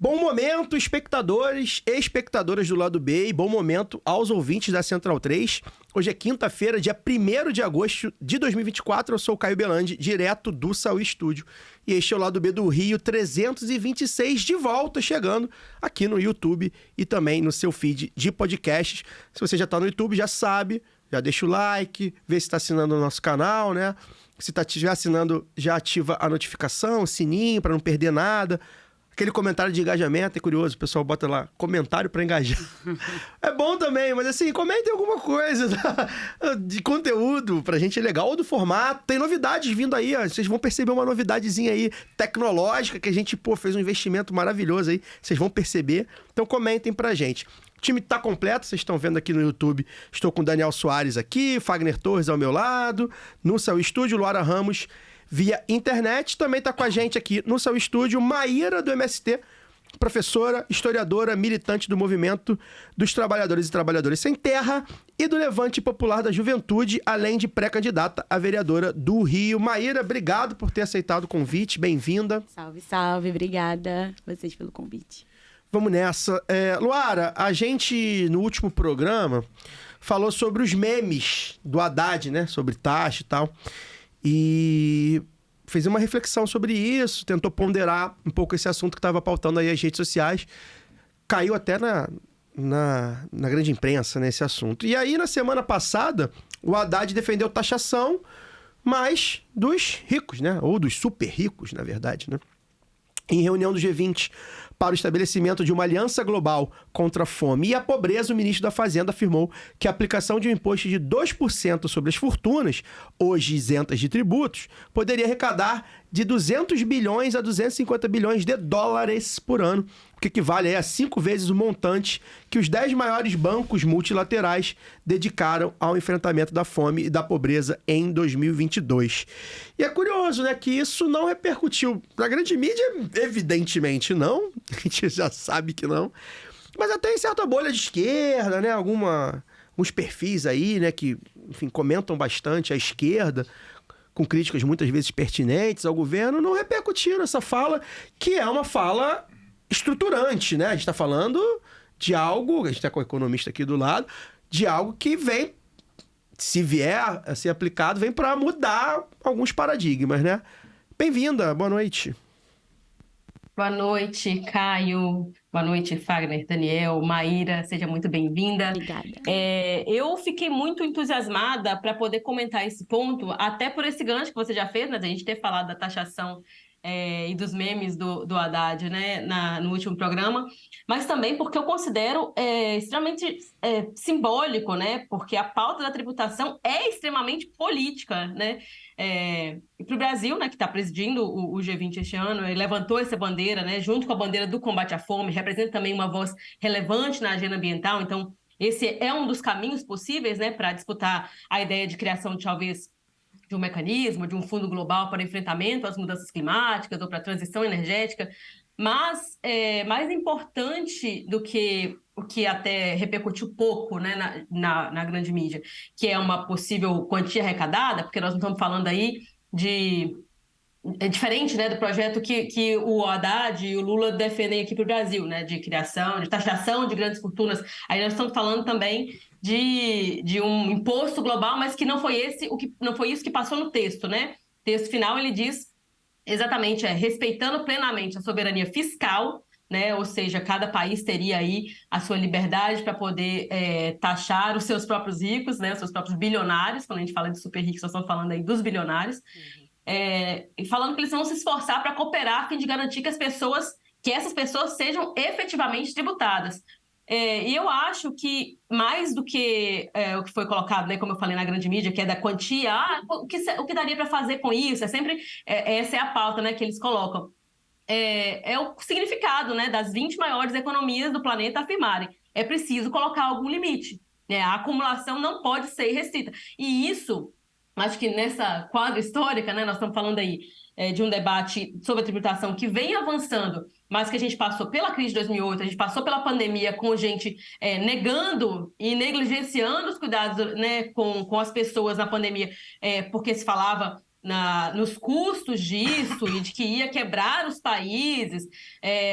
Bom momento, espectadores e espectadoras do Lado B, e bom momento aos ouvintes da Central 3. Hoje é quinta-feira, dia 1º de agosto de 2024. Eu sou o Caio Belandi, direto do Saúl Estúdio. E este é o Lado B do Rio 326, de volta, chegando aqui no YouTube e também no seu feed de podcasts. Se você já está no YouTube, já sabe, já deixa o like, vê se está assinando o nosso canal, né? Se estiver assinando, já ativa a notificação, o sininho, para não perder nada. Aquele comentário de engajamento é curioso, o pessoal bota lá, comentário para engajar. É bom também, mas assim, comentem alguma coisa de conteúdo, pra gente é legal, ou do formato. Tem novidades vindo aí, ó. Vocês vão perceber uma novidadezinha aí tecnológica, que a gente, fez um investimento maravilhoso aí, vocês vão perceber. Então comentem pra gente. O time tá completo, vocês estão vendo aqui no YouTube. Estou com o Daniel Soares aqui, Fagner Torres ao meu lado, no Saúl Estúdio, Luara Ramos via internet. Também está com a gente aqui no Saúl Estúdio, Maíra do MST, professora, historiadora, militante do movimento dos trabalhadores e trabalhadoras sem terra e do Levante Popular da Juventude, além de pré-candidata a vereadora do Rio. Maíra, obrigado por ter aceitado o convite, bem-vinda. Salve, salve, obrigada a vocês pelo convite. Vamos nessa. Luara, a gente no último programa falou sobre os memes do Haddad, né? Sobre taxa e tal. E fez uma reflexão sobre isso, tentou ponderar um pouco esse assunto que estava pautando aí as redes sociais. Caiu até na grande imprensa, né, esse assunto. E aí, na semana passada, o Haddad defendeu taxação, mas dos ricos, né? Ou dos super ricos, na verdade, né? Em reunião do G20 para o estabelecimento de uma aliança global contra a fome e a pobreza, o ministro da Fazenda afirmou que a aplicação de um imposto de 2% sobre as fortunas, hoje isentas de tributos, poderia arrecadar de 200 bilhões a 250 bilhões de dólares por ano, o que equivale a 5 vezes o montante que os 10 maiores bancos multilaterais dedicaram ao enfrentamento da fome e da pobreza em 2022. E é curioso, né, que isso não repercutiu na grande mídia, evidentemente não, a gente já sabe que não, mas até em certa bolha de esquerda, né, alguns perfis aí, né, que, enfim, comentam bastante a esquerda, com críticas muitas vezes pertinentes ao governo, não repercutiram essa fala, que é uma fala estruturante, né? A gente está falando de algo, a gente está com o economista aqui do lado, de algo que vem, se vier a ser aplicado, vem para mudar alguns paradigmas, né? Bem-vinda, boa noite. Boa noite, Caio. Boa noite, Fagner, Daniel, Maíra. Seja muito bem-vinda. Obrigada. Eu fiquei muito entusiasmada para poder comentar esse ponto, até por esse gancho que você já fez, né? A gente ter falado da taxação e dos memes do Haddad, né, no último programa, mas também porque eu considero extremamente simbólico, né? Porque a pauta da tributação é extremamente política, né? Para o Brasil, né, que está presidindo o G20 este ano, ele levantou essa bandeira, né, junto com a bandeira do combate à fome, representa também uma voz relevante na agenda ambiental. Então, esse é um dos caminhos possíveis, né, para disputar a ideia de criação de, talvez, de um mecanismo, de um fundo global para enfrentamento às mudanças climáticas ou para a transição energética. Mas mais importante do que o que até repercutiu pouco, né, na grande mídia, que é uma possível quantia arrecadada, porque nós não estamos falando aí de... É diferente, né, do projeto que o Haddad e o Lula defendem aqui para o Brasil, né, de criação, de taxação de grandes fortunas. Aí nós estamos falando também de um imposto global, mas que não foi isso que passou no texto, né? O texto final, ele diz exatamente, respeitando plenamente a soberania fiscal, né? Ou seja, cada país teria aí a sua liberdade para poder taxar os seus próprios ricos, né? Os seus próprios bilionários. Quando a gente fala de super ricos, nós estamos falando aí dos bilionários. E falando que eles vão se esforçar para cooperar a fim de garantir que essas pessoas sejam efetivamente tributadas. E eu acho que, mais do que o que foi colocado, né, como eu falei na grande mídia, que é da quantia, o que daria para fazer com isso? Essa é a pauta, né, que eles colocam. É o significado, né, das 20 maiores economias do planeta afirmarem. É preciso colocar algum limite, né? A acumulação não pode ser restrita. E isso, acho que nessa quadra histórica, né, nós estamos falando aí de um debate sobre a tributação que vem avançando, mas que a gente passou pela crise de 2008, a gente passou pela pandemia com gente negando e negligenciando os cuidados, né, com as pessoas na pandemia, porque se falava nos custos disso e de que ia quebrar os países,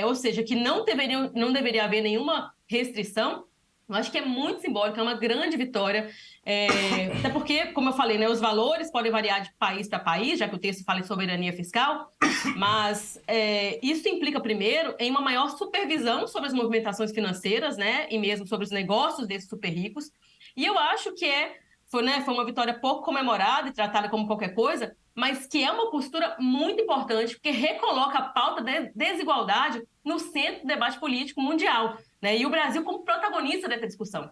ou seja, que não deveria haver nenhuma restrição, eu acho que é muito simbólico, é uma grande vitória, até porque, como eu falei, né, os valores podem variar de país para país, já que o texto fala em soberania fiscal, mas isso implica, primeiro, em uma maior supervisão sobre as movimentações financeiras, né, e mesmo sobre os negócios desses super ricos, e eu acho que foi uma vitória pouco comemorada e tratada como qualquer coisa, mas que é uma postura muito importante, porque recoloca a pauta da desigualdade no centro do debate político mundial, né? E o Brasil como protagonista dessa discussão.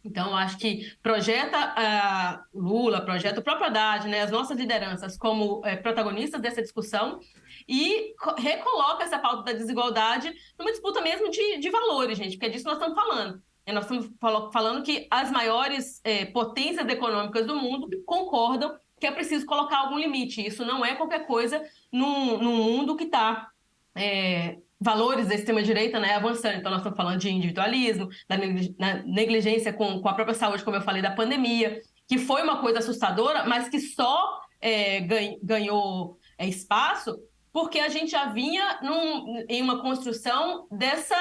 Então, acho que projeta Lula, projeta o próprio Haddad, né, as nossas lideranças como protagonistas dessa discussão e recoloca essa pauta da desigualdade numa disputa mesmo de valores, gente, porque é disso que nós estamos falando. Nós estamos falando que as maiores potências econômicas do mundo concordam que é preciso colocar algum limite. Isso não é qualquer coisa num mundo que está valores da extrema-direita, né, avançando. Então, nós estamos falando de individualismo, da negligência com a própria saúde, como eu falei, da pandemia, que foi uma coisa assustadora, mas que só ganhou espaço porque a gente já vinha em uma construção dessa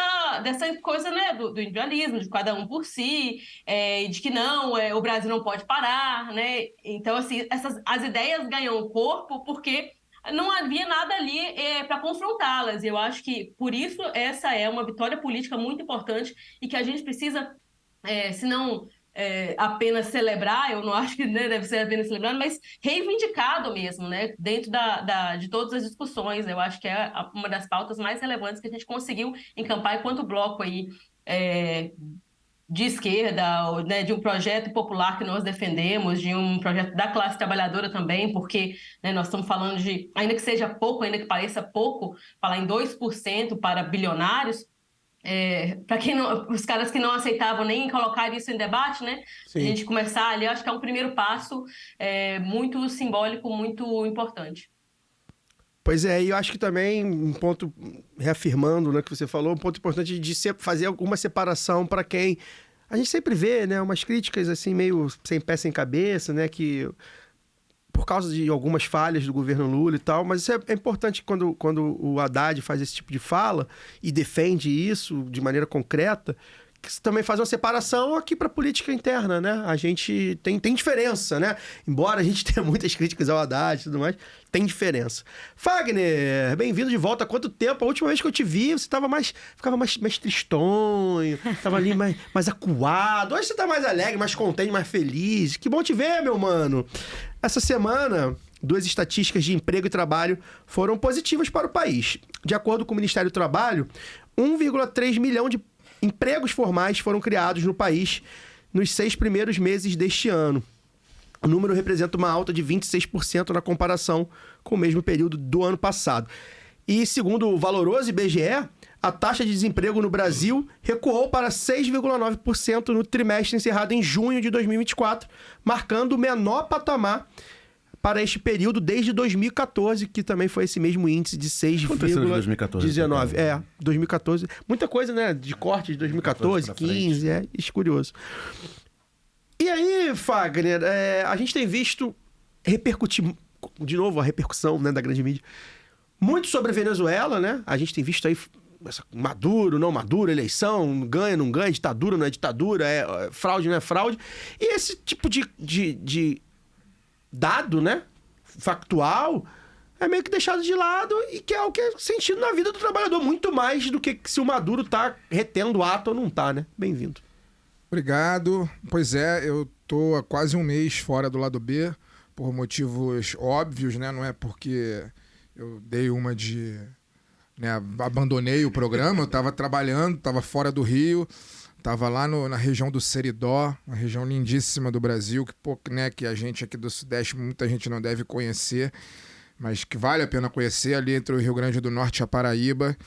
coisa, né, do individualismo, de cada um por si, de que não, o Brasil não pode parar, né? Então, assim, as ideias ganham corpo porque não havia nada ali para confrontá-las. E eu acho que, por isso, essa é uma vitória política muito importante e que a gente precisa, se não apenas celebrar, eu não acho que, né, deve ser apenas celebrando, mas reivindicado mesmo, né, dentro de todas as discussões. Eu acho que é uma das pautas mais relevantes que a gente conseguiu encampar enquanto bloco aí, de esquerda, né, de um projeto popular que nós defendemos, de um projeto da classe trabalhadora também, porque, né, nós estamos falando de, ainda que seja pouco, ainda que pareça pouco, falar em 2% para bilionários, para os caras que não aceitavam nem colocar isso em debate, né? Sim. A gente começar ali, acho que é um primeiro passo muito simbólico, muito importante. Pois é, e eu acho que também um ponto, reafirmando, né, que você falou, um ponto importante de fazer alguma separação para quem a gente sempre vê, né, umas críticas assim meio sem pé sem cabeça, né, que por causa de algumas falhas do governo Lula e tal, mas isso é importante quando o Haddad faz esse tipo de fala e defende isso de maneira concreta, que isso também faz uma separação aqui para a política interna, né? A gente tem diferença, né? Embora a gente tenha muitas críticas ao Haddad e tudo mais, tem diferença. Fagner, bem-vindo de volta. Há quanto tempo? A última vez que eu te vi, você ficava mais tristonho, estava ali mais acuado. Hoje você está mais alegre, mais contente, mais feliz. Que bom te ver, meu mano. Essa semana, 2 estatísticas de emprego e trabalho foram positivas para o país. De acordo com o Ministério do Trabalho, 1,3 milhão de empregos formais foram criados no país nos 6 primeiros meses deste ano. O número representa uma alta de 26% na comparação com o mesmo período do ano passado. E, segundo o valoroso IBGE, a taxa de desemprego no Brasil recuou para 6,9% no trimestre encerrado em junho de 2024, marcando o menor patamar para este período desde 2014, que também foi esse mesmo índice de 6,19. 2014. Muita coisa, né? De corte de 2014, 15, isso é curioso. E aí, Fagner, a gente tem visto repercutir, de novo, a repercussão, né, da grande mídia, muito sobre a Venezuela, né? A gente tem visto aí Maduro, não Maduro, eleição, ganha, não ganha, ditadura, não é ditadura, fraude, não é fraude. E esse tipo de dado, né, factual, é meio que deixado de lado e que é o que é sentido na vida do trabalhador, muito mais do que se o Maduro tá retendo o ato ou não tá, né? Bem-vindo. Obrigado. Pois é, eu tô há quase um mês fora do lado B, por motivos óbvios, né? Não é porque eu dei uma de... né, abandonei o programa, eu tava trabalhando, tava fora do Rio, tava lá na região do Seridó, uma região lindíssima do Brasil, que a gente aqui do Sudeste, muita gente não deve conhecer, mas que vale a pena conhecer, ali entre o Rio Grande do Norte e a Paraíba,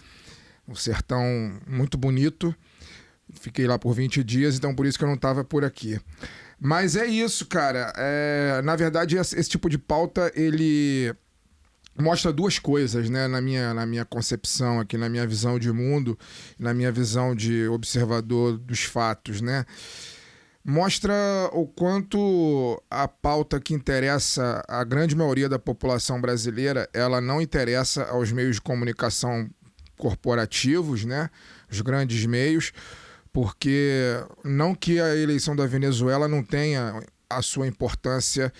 um sertão muito bonito. Fiquei lá por 20 dias, então por isso que eu não estava por aqui. Mas é isso, cara. Na verdade, esse tipo de pauta, ele mostra 2 coisas, né? Na minha concepção aqui, na minha visão de mundo, na minha visão de observador dos fatos, né? mostra o quanto a pauta que interessa a grande maioria da população brasileira, ela não interessa aos meios de comunicação corporativos, né? Os grandes meios, porque não que a eleição da Venezuela não tenha a sua importância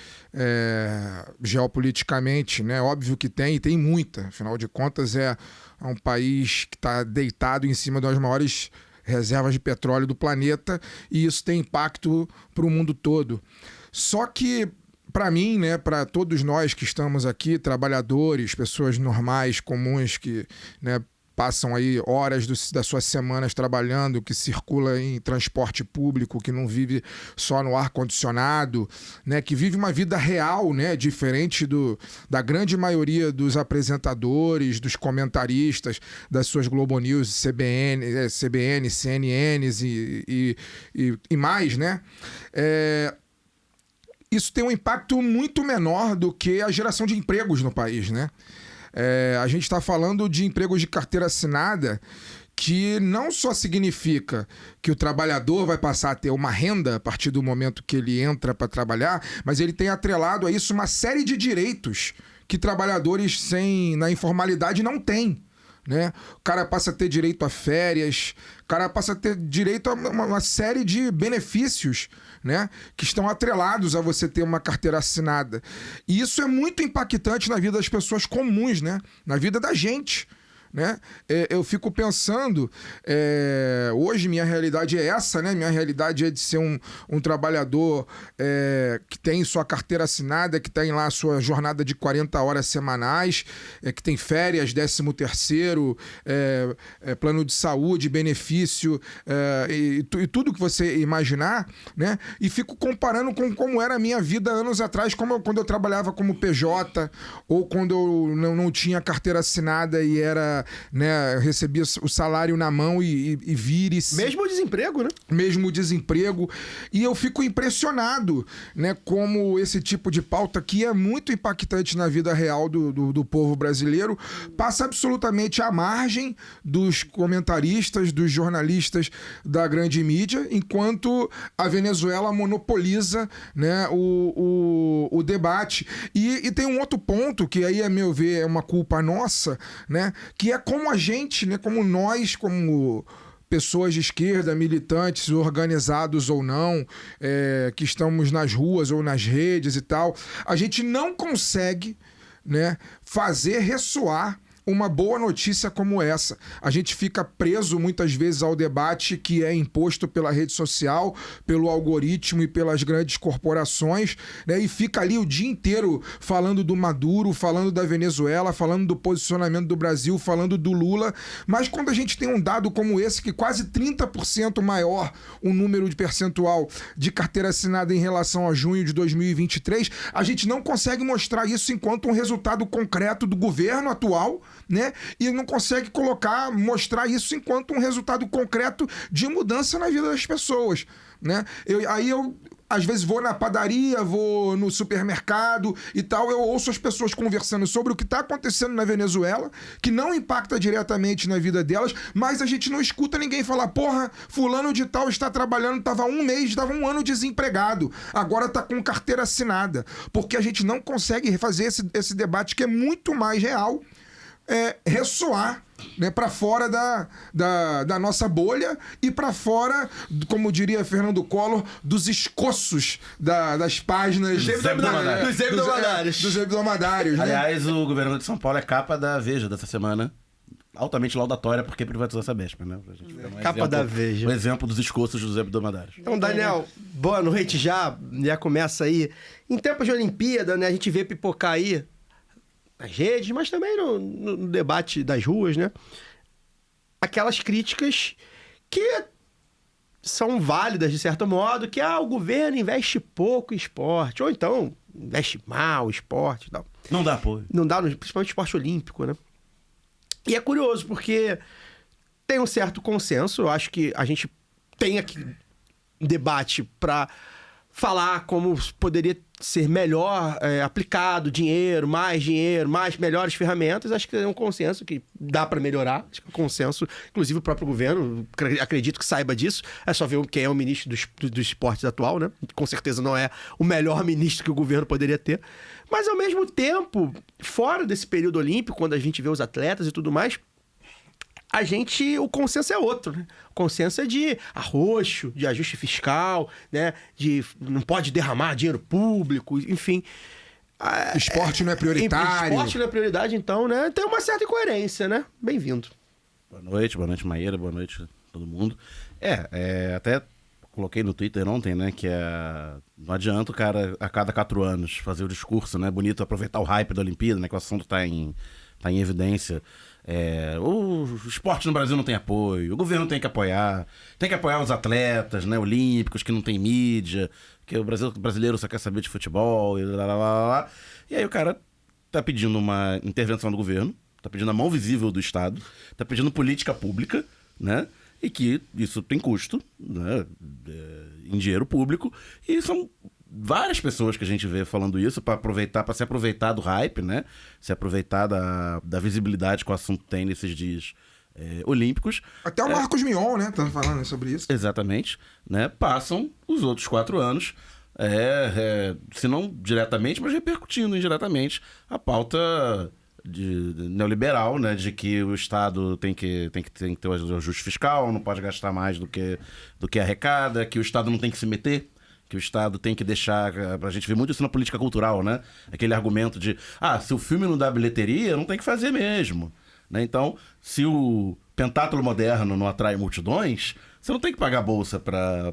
geopoliticamente, né? Óbvio que tem, e tem muita. Afinal de contas, é um país que está deitado em cima das maiores reservas de petróleo do planeta, e isso tem impacto para o mundo todo. Só que, para mim, né, para todos nós que estamos aqui, trabalhadores, pessoas normais, comuns, que, né, passam aí horas das suas semanas trabalhando, que circula em transporte público, que não vive só no ar-condicionado, né, que vive uma vida real, né, diferente da grande maioria dos apresentadores, dos comentaristas, das suas Globo News, CBN, CNNs e mais, né? Isso tem um impacto muito menor do que a geração de empregos no país, né? A gente está falando de empregos de carteira assinada, que não só significa que o trabalhador vai passar a ter uma renda a partir do momento que ele entra para trabalhar, mas ele tem atrelado a isso uma série de direitos que trabalhadores na informalidade não têm. Né? O cara passa a ter direito a férias, o cara passa a ter direito a uma série de benefícios, né, que estão atrelados a você ter uma carteira assinada. E isso é muito impactante na vida das pessoas comuns, né? Na vida da gente. Né? Eu fico pensando, hoje minha realidade é essa, né? Minha realidade é de ser um trabalhador que tem sua carteira assinada, que tem lá a sua jornada de 40 horas semanais, que tem férias, 13º, plano de saúde, benefício, e tudo que você imaginar, né? E fico comparando com como era a minha vida anos atrás, quando eu trabalhava como PJ, ou quando eu não tinha carteira assinada e era, né, recebia o salário na mão e vire-se. Mesmo o desemprego, né? Mesmo o desemprego. E eu fico impressionado, né, como esse tipo de pauta, que é muito impactante na vida real do povo brasileiro, passa absolutamente à margem dos comentaristas, dos jornalistas da grande mídia, enquanto a Venezuela monopoliza, né, o debate. E tem um outro ponto, que aí, a meu ver, é uma culpa nossa, né, que é como a gente, né, como nós, como pessoas de esquerda, militantes, organizados ou não, que estamos nas ruas ou nas redes e tal, a gente não consegue, né, fazer ressoar uma boa notícia como essa. A gente fica preso muitas vezes ao debate que é imposto pela rede social, pelo algoritmo e pelas grandes corporações, né? E fica ali o dia inteiro falando do Maduro, falando da Venezuela, falando do posicionamento do Brasil, falando do Lula. Mas quando a gente tem um dado como esse, que quase 30% maior o número de percentual de carteira assinada em relação a junho de 2023, a gente não consegue mostrar isso enquanto um resultado concreto do governo atual, né? E não consegue mostrar isso enquanto um resultado concreto de mudança na vida das pessoas, né? Eu às vezes vou na padaria, vou no supermercado e tal, eu ouço as pessoas conversando sobre o que está acontecendo na Venezuela, que não impacta diretamente na vida delas, mas a gente não escuta ninguém falar, porra, fulano de tal está trabalhando, estava estava um ano desempregado, agora está com carteira assinada, porque a gente não consegue fazer esse debate que é muito mais real, ressoar, né, para fora da nossa bolha e para fora, como diria Fernando Collor, dos escoços das páginas dos hebdomadários. Né? Aliás, o governador de São Paulo é capa da Veja dessa semana. Altamente laudatória porque privatizou essa Sabesp, né? Pra gente Capa da Veja. O exemplo dos escoços dos hebdomadários. Então, Daniel, boa noite já começa aí. Em tempos de Olimpíada, né, a gente vê pipocar aí nas redes, mas também no debate das ruas, né? Aquelas críticas que são válidas, de certo modo, que o governo investe pouco em esporte, ou então investe mal em esporte e tal. Não dá apoio. Não dá, principalmente esporte olímpico, né? E é curioso, porque tem um certo consenso, eu acho que a gente tem aqui um debate para falar como poderia ser melhor aplicado, dinheiro, mais melhores ferramentas. Acho que é um consenso que dá para melhorar. Acho que é um consenso, inclusive o próprio governo, acredito que saiba disso. É só ver quem é o ministro dos esportes atual, né? Com certeza não é o melhor ministro que o governo poderia ter. Mas, ao mesmo tempo, fora desse período olímpico, quando a gente vê os atletas e tudo mais, o consenso é outro, né? O consenso é de arroxo, de ajuste fiscal, né? De não pode derramar dinheiro público, enfim. Esporte não é prioritário. Esporte não é prioridade, então, né? Tem uma certa incoerência, né? Bem-vindo. Boa noite, Maíra, boa noite a todo mundo. Até coloquei no Twitter ontem, né, que não adianta o cara a cada 4 anos fazer o discurso, né, bonito, aproveitar o hype da Olimpíada, né, que o assunto tá em evidência. O esporte no Brasil não tem apoio, o governo tem que apoiar os atletas, né, olímpicos que não tem mídia, que o brasileiro só quer saber de futebol e lá, lá, lá, lá. E aí o cara tá pedindo uma intervenção do governo, tá pedindo a mão visível do Estado, tá pedindo política pública, né, e que isso tem custo, né, em dinheiro público, e são várias pessoas que a gente vê falando isso para se aproveitar do hype, né? Se aproveitar da visibilidade que o assunto tem nesses dias olímpicos. Até o Marcos Mion, né? Tá falando sobre isso. Exatamente. Né? Passam os outros 4 anos, se não diretamente, mas repercutindo indiretamente a pauta neoliberal, né? De que o Estado tem que ter o ajuste fiscal, não pode gastar mais do que arrecada, que o Estado não tem que se meter, que o Estado tem que deixar... A gente vê muito isso na política cultural, né? Aquele argumento de, se o filme não dá bilheteria, não tem que fazer mesmo. Né? Então, se o pentátulo moderno não atrai multidões, você não tem que pagar bolsa para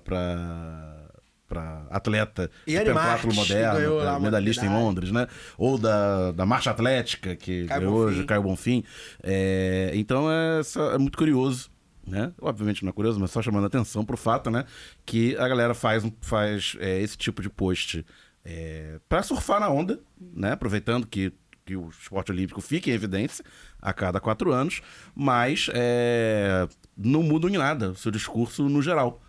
atleta do pentátulo moderno, medalhista em Londres, né? Ou da marcha atlética, que hoje Caio Bonfim. Então, é muito curioso. Né? Obviamente não é curioso, mas só chamando a atenção pro fato, né, que a galera faz esse tipo de post para surfar na onda, né, aproveitando que o esporte olímpico fica em evidência a cada 4 anos, mas não muda em nada o seu discurso no geral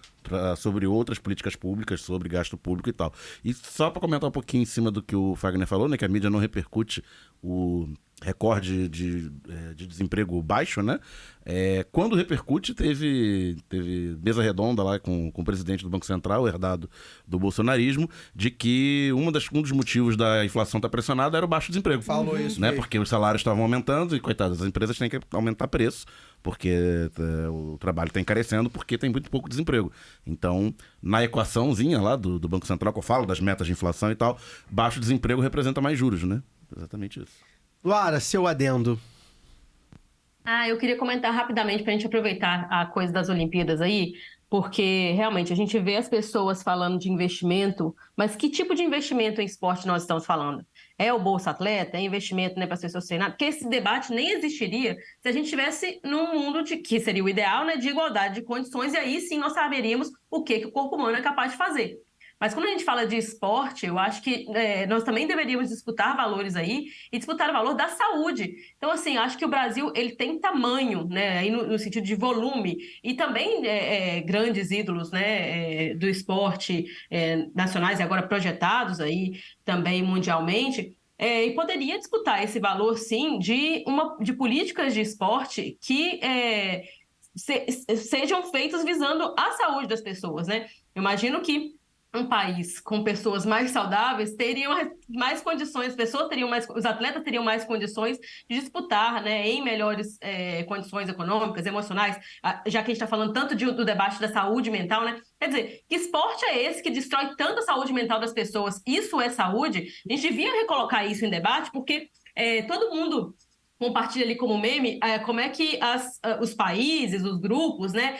sobre outras políticas públicas, sobre gasto público e tal. E só para comentar um pouquinho em cima do que o Fagner falou, né, que a mídia não repercute o recorde de desemprego baixo, né? Quando repercute, teve mesa redonda lá com o presidente do Banco Central, herdado do bolsonarismo, de que um dos motivos da inflação estar pressionada era o baixo desemprego. Falou isso, né? Porque os salários estavam aumentando e, coitadas, as empresas têm que aumentar preço, porque o trabalho está encarecendo, porque tem muito pouco desemprego. Então, na equaçãozinha lá do Banco Central, que eu falo das metas de inflação e tal, baixo desemprego representa mais juros, né? Exatamente isso. Luara, seu adendo. Eu queria comentar rapidamente para a gente aproveitar a coisa das Olimpíadas aí, porque realmente a gente vê as pessoas falando de investimento, mas que tipo de investimento em esporte nós estamos falando? É o Bolsa Atleta? É investimento, né, para as pessoas treinarem? Porque esse debate nem existiria se a gente estivesse num mundo que seria o ideal, né, de igualdade de condições, e aí sim nós saberíamos o que o corpo humano é capaz de fazer. Mas quando a gente fala de esporte, eu acho que nós também deveríamos disputar valores aí e disputar o valor da saúde. Então, assim, acho que o Brasil ele tem tamanho, né, aí no sentido de volume, e também grandes ídolos, né, do esporte nacionais e agora projetados aí também mundialmente. E poderia disputar esse valor, sim, de políticas de esporte que sejam feitas visando a saúde das pessoas, né? Eu imagino que um país com pessoas mais saudáveis teriam mais condições, os atletas teriam mais condições de disputar, né, em melhores condições econômicas, emocionais, já que a gente está falando tanto do debate da saúde mental, né? Quer dizer, que esporte é esse que destrói tanto a saúde mental das pessoas? Isso é saúde? A gente devia recolocar isso em debate, porque todo mundo compartilha ali como meme, como é que os países, os grupos, né,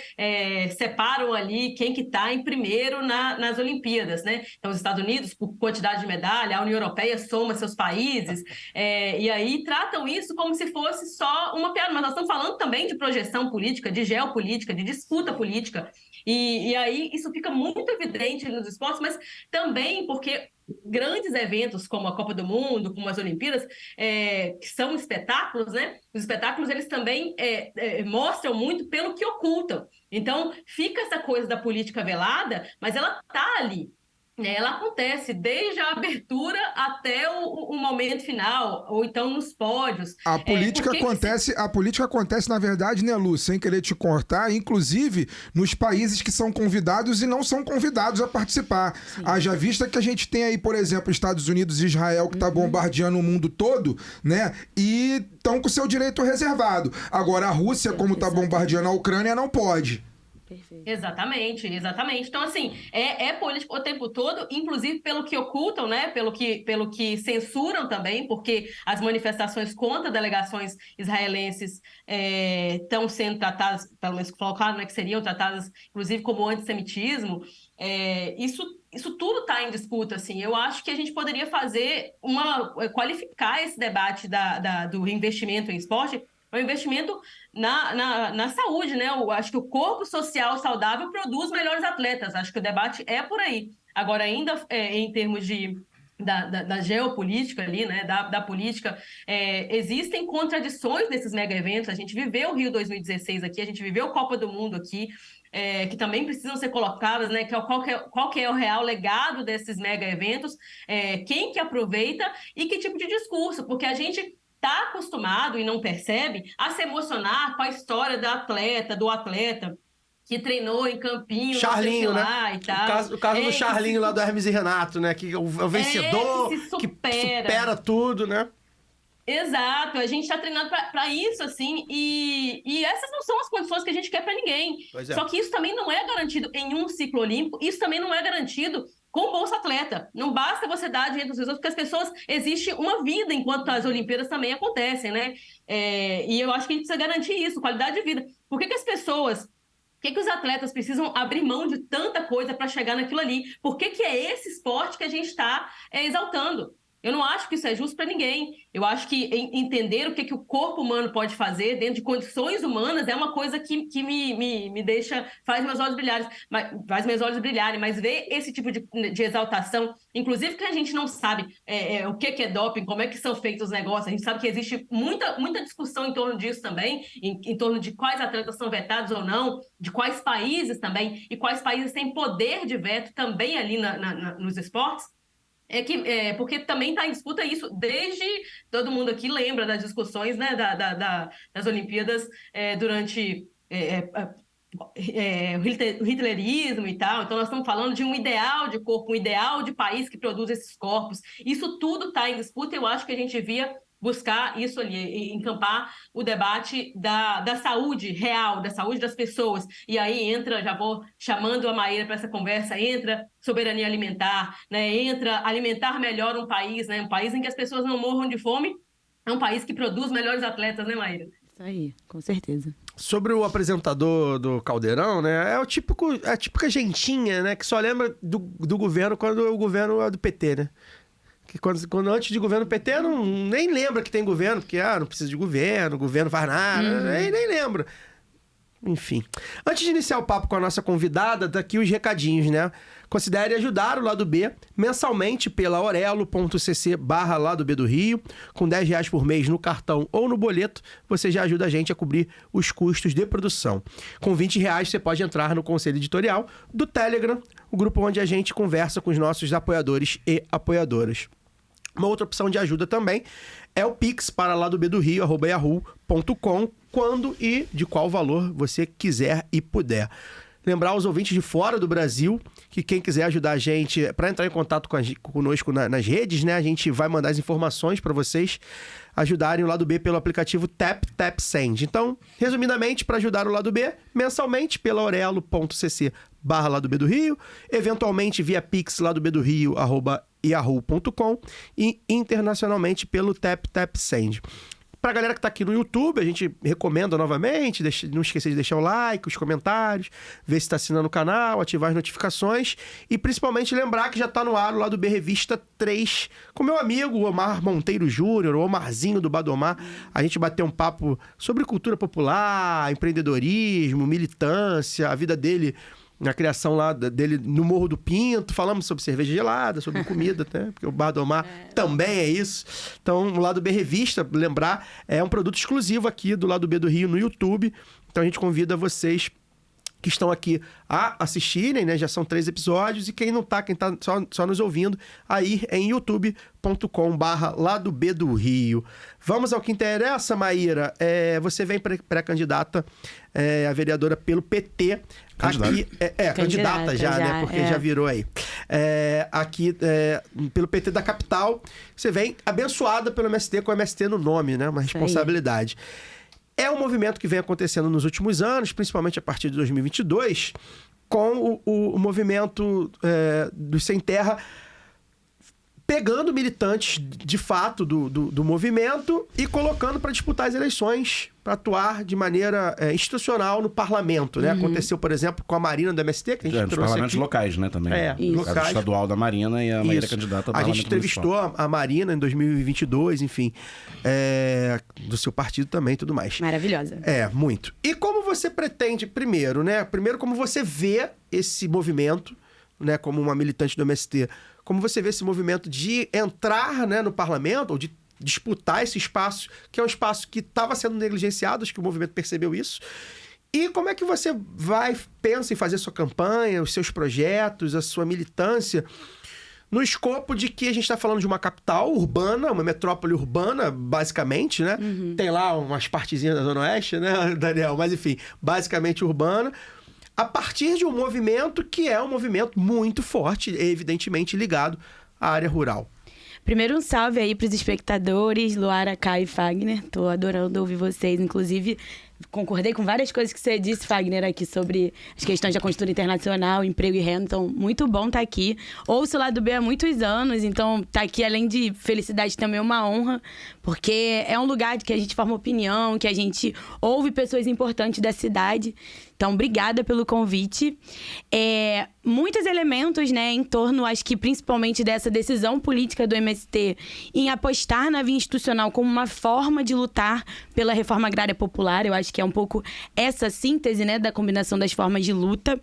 separam ali quem que está em primeiro nas Olimpíadas, né? Então, os Estados Unidos, por quantidade de medalha, a União Europeia soma seus países, e aí tratam isso como se fosse só uma piada, mas nós estamos falando também de projeção política, de geopolítica, de disputa política, e aí isso fica muito evidente nos esportes, mas também porque grandes eventos como a Copa do Mundo, como as Olimpíadas, que são espetáculos, né? Os espetáculos, eles também mostram muito pelo que ocultam. Então, fica essa coisa da política velada, mas ela está ali. ela acontece desde a abertura até o momento final, ou então nos pódios. A política acontece, na verdade, né, Lu, sem querer te cortar, inclusive nos países que são convidados e não são convidados a participar. Haja vista que a gente tem aí, por exemplo, Estados Unidos e Israel, que está bombardeando o mundo todo, né, e estão com seu direito reservado. Agora, a Rússia, como está bombardeando a Ucrânia, não pode. Perfeito. Exatamente. Então, assim, é político o tempo todo, inclusive pelo que ocultam, né? Pelo que censuram também, porque as manifestações contra delegações israelenses estão sendo tratadas, pelo menos colocaram, né, que seriam tratadas, inclusive, como antissemitismo. Isso tudo está em disputa, assim. Eu acho que a gente poderia qualificar esse debate do investimento em esporte, o investimento na saúde, né? Eu acho que o corpo social saudável produz melhores atletas. Acho que o debate é por aí. Agora, ainda em termos da geopolítica ali, né? Da política, existem contradições nesses mega eventos. A gente viveu o Rio 2016 aqui, a gente viveu a Copa do Mundo aqui, que também precisam ser colocadas, né? Qual que é o real legado desses mega eventos, quem que aproveita e que tipo de discurso, porque a gente está acostumado e não percebe a se emocionar com a história do atleta que treinou em Campinho, Charlinho, né? E tal. O caso do Charlinho lá do Hermes e Renato, né? Que é o vencedor, que supera tudo, né? Exato, a gente está treinando para isso, assim, e essas não são as condições que a gente quer para ninguém. Só que isso também não é garantido em um ciclo olímpico, isso também não é garantido com Bolsa Atleta. Não basta você dar dinheiro para as pessoas, porque as pessoas, existe uma vida enquanto as Olimpíadas também acontecem, né? E eu acho que a gente precisa garantir isso, qualidade de vida. Por que as pessoas... Por que os atletas precisam abrir mão de tanta coisa para chegar naquilo ali? Por que é esse esporte que a gente está exaltando? Eu não acho que isso é justo para ninguém. Eu acho que entender o que o corpo humano pode fazer dentro de condições humanas é uma coisa que me deixa... Faz meus olhos brilharem. Mas ver esse tipo de exaltação, inclusive que a gente não sabe o que é doping, como é que são feitos os negócios. A gente sabe que existe muita discussão em torno disso também, em torno de quais atletas são vetados ou não, de quais países também, e quais países têm poder de veto também ali nos esportes. Porque também está em disputa isso, desde todo mundo aqui lembra das discussões, né, das Olimpíadas durante o hitlerismo e tal. Então nós estamos falando de um ideal de corpo, um ideal de país que produz esses corpos. Isso tudo está em disputa e eu acho que a gente devia buscar isso ali, encampar o debate da saúde real, da saúde das pessoas. E aí entra, já vou chamando a Maíra para essa conversa, entra soberania alimentar, né? Entra alimentar melhor um país, né? Um país em que as pessoas não morram de fome, é um país que produz melhores atletas, né, Maíra? Isso aí, com certeza. Sobre o apresentador do Caldeirão, né? É a típica gentinha, né? Que só lembra do governo quando o governo é do PT, né? Que quando antes de governo PT, nem lembra que tem governo, porque não precisa de governo, o governo faz nada, nem lembra. Enfim. Antes de iniciar o papo com a nossa convidada, daqui os recadinhos, né? Considere ajudar o Lado B mensalmente pela orelo.cc/Lado B do Rio. Com R$10 por mês no cartão ou no boleto, você já ajuda a gente a cobrir os custos de produção. Com R$20 você pode entrar no conselho editorial do Telegram, o grupo onde a gente conversa com os nossos apoiadores e apoiadoras. Uma outra opção de ajuda também é o Pix para ladobedorio@yahoo.com, quando e de qual valor você quiser e puder. Lembrar aos ouvintes de fora do Brasil que quem quiser ajudar a gente, para entrar em contato conosco nas redes, né? A gente vai mandar as informações para vocês ajudarem o Lado B pelo aplicativo TapTapSend. Então, resumidamente, para ajudar o Lado B, mensalmente pela orelo.cc/Lado B do Rio, eventualmente via Pix ladobedorio@yahoo.com e internacionalmente pelo TapTapSend. Pra galera que tá aqui no YouTube, a gente recomenda novamente, não esquecer de deixar o like, os comentários, ver se tá assinando o canal, ativar as notificações e principalmente lembrar que já tá no ar o Lado B Revista 3 com meu amigo Omar Monteiro Júnior, o Omarzinho do Badomar. A gente bateu um papo sobre cultura popular, empreendedorismo, militância, a vida dele na criação lá dele no Morro do Pinto, falamos sobre cerveja gelada, sobre comida, né? Porque o Bar do Mar também é isso. Então, o Lado B Revista, lembrar, é um produto exclusivo aqui do Lado B do Rio no YouTube. Então, a gente convida vocês que estão aqui a assistirem, né? Já são 3 episódios. E quem não tá, quem tá só nos ouvindo, aí é em youtube.com/Lado B do Rio. Vamos ao que interessa, Maíra. Você vem pré-candidata a vereadora pelo PT. Aqui, candidata já, né? Porque já virou aí. Aqui, pelo PT da capital, você vem abençoada pelo MST, com o MST no nome, né? Uma responsabilidade. É um movimento que vem acontecendo nos últimos anos, principalmente a partir de 2022, com o movimento do Sem Terra pegando militantes, de fato, do movimento e colocando para disputar as eleições, para atuar de maneira institucional no parlamento, né? Aconteceu, por exemplo, com a Marina do MST, que a gente trouxe parlamentos aqui. locais, né, também. Locais. O estadual da Marina e a Maíra candidata ao A gente entrevistou a Marina em 2022, enfim, do seu partido também e tudo mais. Maravilhosa. Muito. E como você pretende, primeiro, como você vê esse movimento, né, como uma militante do MST, como você vê esse movimento de entrar, né, no parlamento, ou de disputar esse espaço, que é um espaço que estava sendo negligenciado, acho que o movimento percebeu isso. E como é que você pensa em fazer sua campanha, os seus projetos, a sua militância, no escopo de que a gente está falando de uma capital urbana, uma metrópole urbana, basicamente, né? Tem lá umas partezinhas da Zona Oeste, né, Daniel? Mas, enfim, basicamente urbana, a partir de um movimento que é um movimento muito forte, evidentemente ligado à área rural. Primeiro, um salve aí para os espectadores, Luara, Caio e Fagner. Tô adorando ouvir vocês. Inclusive, concordei com várias coisas que você disse, Fagner, aqui sobre as questões da conjuntura internacional, emprego e renda. Então, muito bom estar aqui. Ouço o Lado B há muitos anos, então estar aqui, além de felicidade, também é uma honra, porque é um lugar que a gente forma opinião, que a gente ouve pessoas importantes da cidade. Então, obrigada pelo convite. Muitos elementos, né, em torno, acho que principalmente dessa decisão política do MST em apostar na via institucional como uma forma de lutar pela reforma agrária popular. Eu acho que é um pouco essa síntese, né, da combinação das formas de luta.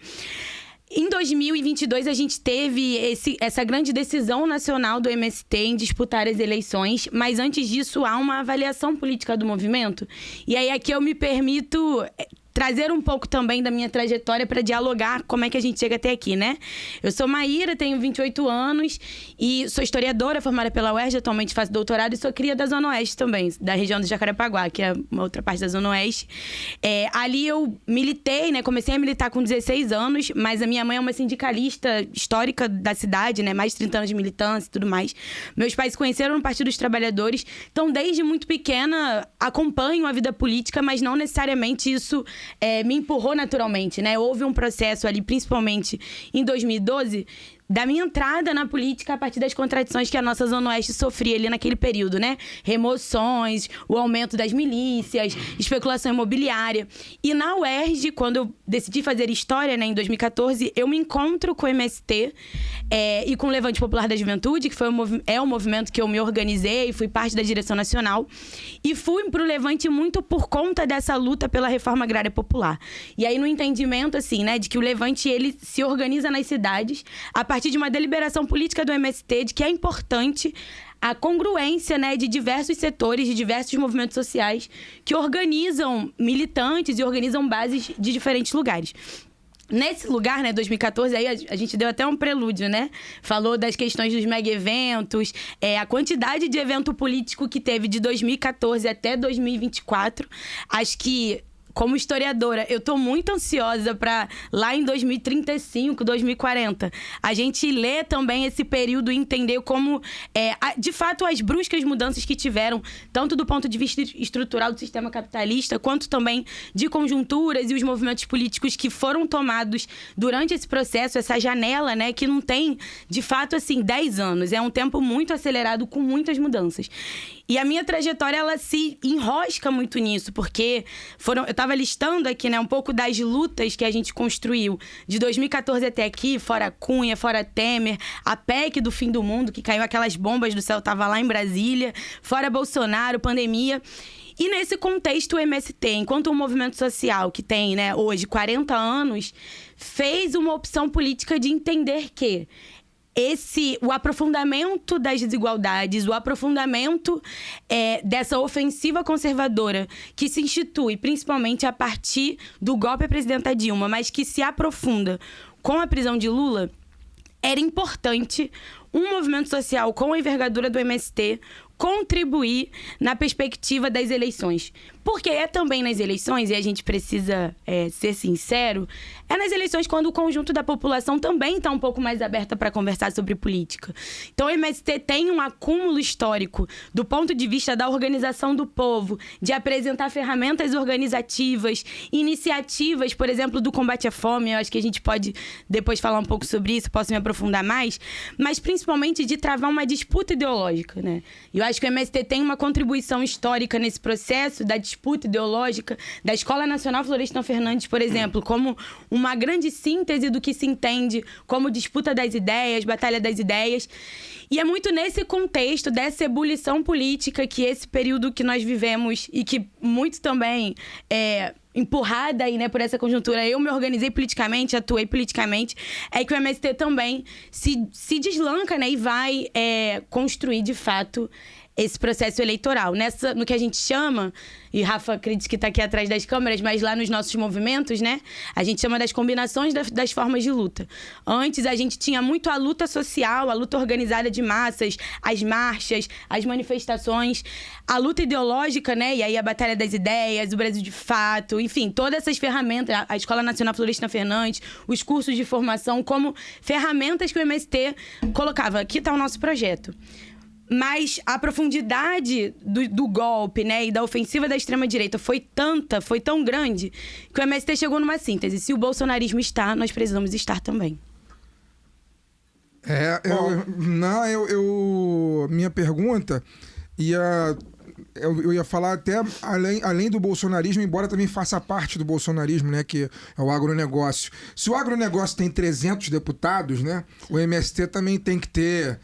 Em 2022, a gente teve essa grande decisão nacional do MST em disputar as eleições, mas antes disso há uma avaliação política do movimento. E aí aqui eu me permito trazer um pouco também da minha trajetória para dialogar como é que a gente chega até aqui, né? Eu sou Maíra, tenho 28 anos e sou historiadora formada pela UERJ, atualmente faço doutorado e sou cria da Zona Oeste também, da região do Jacarepaguá, que é uma outra parte da Zona Oeste. Ali eu militei, né? Comecei a militar com 16 anos, mas a minha mãe é uma sindicalista histórica da cidade, né? Mais de 30 anos de militância e tudo mais. Meus pais se conheceram no Partido dos Trabalhadores, então desde muito pequena acompanho a vida política, mas não necessariamente isso me empurrou naturalmente, né? Houve um processo ali, principalmente em 2012, da minha entrada na política a partir das contradições que a nossa Zona Oeste sofria ali naquele período, né? Remoções, o aumento das milícias, especulação imobiliária. E na UERJ, quando eu decidi fazer história, né, em 2014, eu me encontro com o MST e com o Levante Popular da Juventude, que é um movimento que eu me organizei, fui parte da direção nacional, e fui pro Levante muito por conta dessa luta pela reforma agrária popular. E aí no entendimento, assim, né, de que o Levante, ele se organiza nas cidades a partir de uma deliberação política do MST, de que é importante a congruência, né, de diversos setores, de diversos movimentos sociais que organizam militantes e organizam bases de diferentes lugares. Nesse lugar, né, 2014, aí a gente deu até um prelúdio, né? Falou das questões dos mega-eventos, a quantidade de evento político que teve de 2014 até 2024. Acho que, como historiadora, eu tô muito ansiosa para lá em 2035, 2040, a gente ler também esse período e entender como, de fato, as bruscas mudanças que tiveram, tanto do ponto de vista estrutural do sistema capitalista, quanto também de conjunturas e os movimentos políticos que foram tomados durante esse processo, essa janela, né, que não tem, de fato, assim, 10 anos. É um tempo muito acelerado, com muitas mudanças. E a minha trajetória, ela se enrosca muito nisso, porque eu estava listando aqui, né, um pouco das lutas que a gente construiu de 2014 até aqui, fora Cunha, fora Temer, a PEC do fim do mundo, que caiu aquelas bombas do céu, estava lá em Brasília, fora Bolsonaro, pandemia. E nesse contexto, o MST, enquanto um movimento social que tem, né, hoje 40 anos, fez uma opção política de entender que o aprofundamento das desigualdades, o aprofundamento dessa ofensiva conservadora que se institui, principalmente a partir do golpe à presidenta Dilma, mas que se aprofunda com a prisão de Lula, era importante um movimento social com a envergadura do MST contribuir na perspectiva das eleições. Porque é também nas eleições, e a gente precisa ser sincero, é nas eleições quando o conjunto da população também está um pouco mais aberta para conversar sobre política. Então o MST tem um acúmulo histórico do ponto de vista da organização do povo, de apresentar ferramentas organizativas, iniciativas, por exemplo, do combate à fome. Eu acho que a gente pode depois falar um pouco sobre isso, posso me aprofundar mais, mas principalmente de travar uma disputa ideológica, né? E eu acho que o MST tem uma contribuição histórica nesse processo da disputa ideológica da Escola Nacional Florestan Fernandes, por exemplo, como uma grande síntese do que se entende como disputa das ideias, batalha das ideias. E é muito nesse contexto dessa ebulição política que esse período que nós vivemos e que muito também empurrada aí, né, por essa conjuntura, eu me organizei politicamente, atuei politicamente, é que o MST também se deslanca, né, e vai construir, de fato, esse processo eleitoral. No que a gente chama, e Rafa acredita que está aqui atrás das câmeras, mas lá nos nossos movimentos, né, a gente chama das combinações das formas de luta. Antes a gente tinha muito a luta social, a luta organizada de massas, as marchas, as manifestações, a luta ideológica, né, e aí a batalha das ideias, o Brasil de fato, enfim, todas essas ferramentas, a Escola Nacional Florestan Fernandes, os cursos de formação, como ferramentas que o MST colocava. Aqui está o nosso projeto. Mas a profundidade do golpe, né, e da ofensiva da extrema-direita foi tão grande, que o MST chegou numa síntese. Se o bolsonarismo está, nós precisamos estar também. Minha pergunta eu ia falar até além do bolsonarismo, embora também faça parte do bolsonarismo, né, que é o agronegócio. Se o agronegócio tem 300 deputados, né, o MST também tem que ter...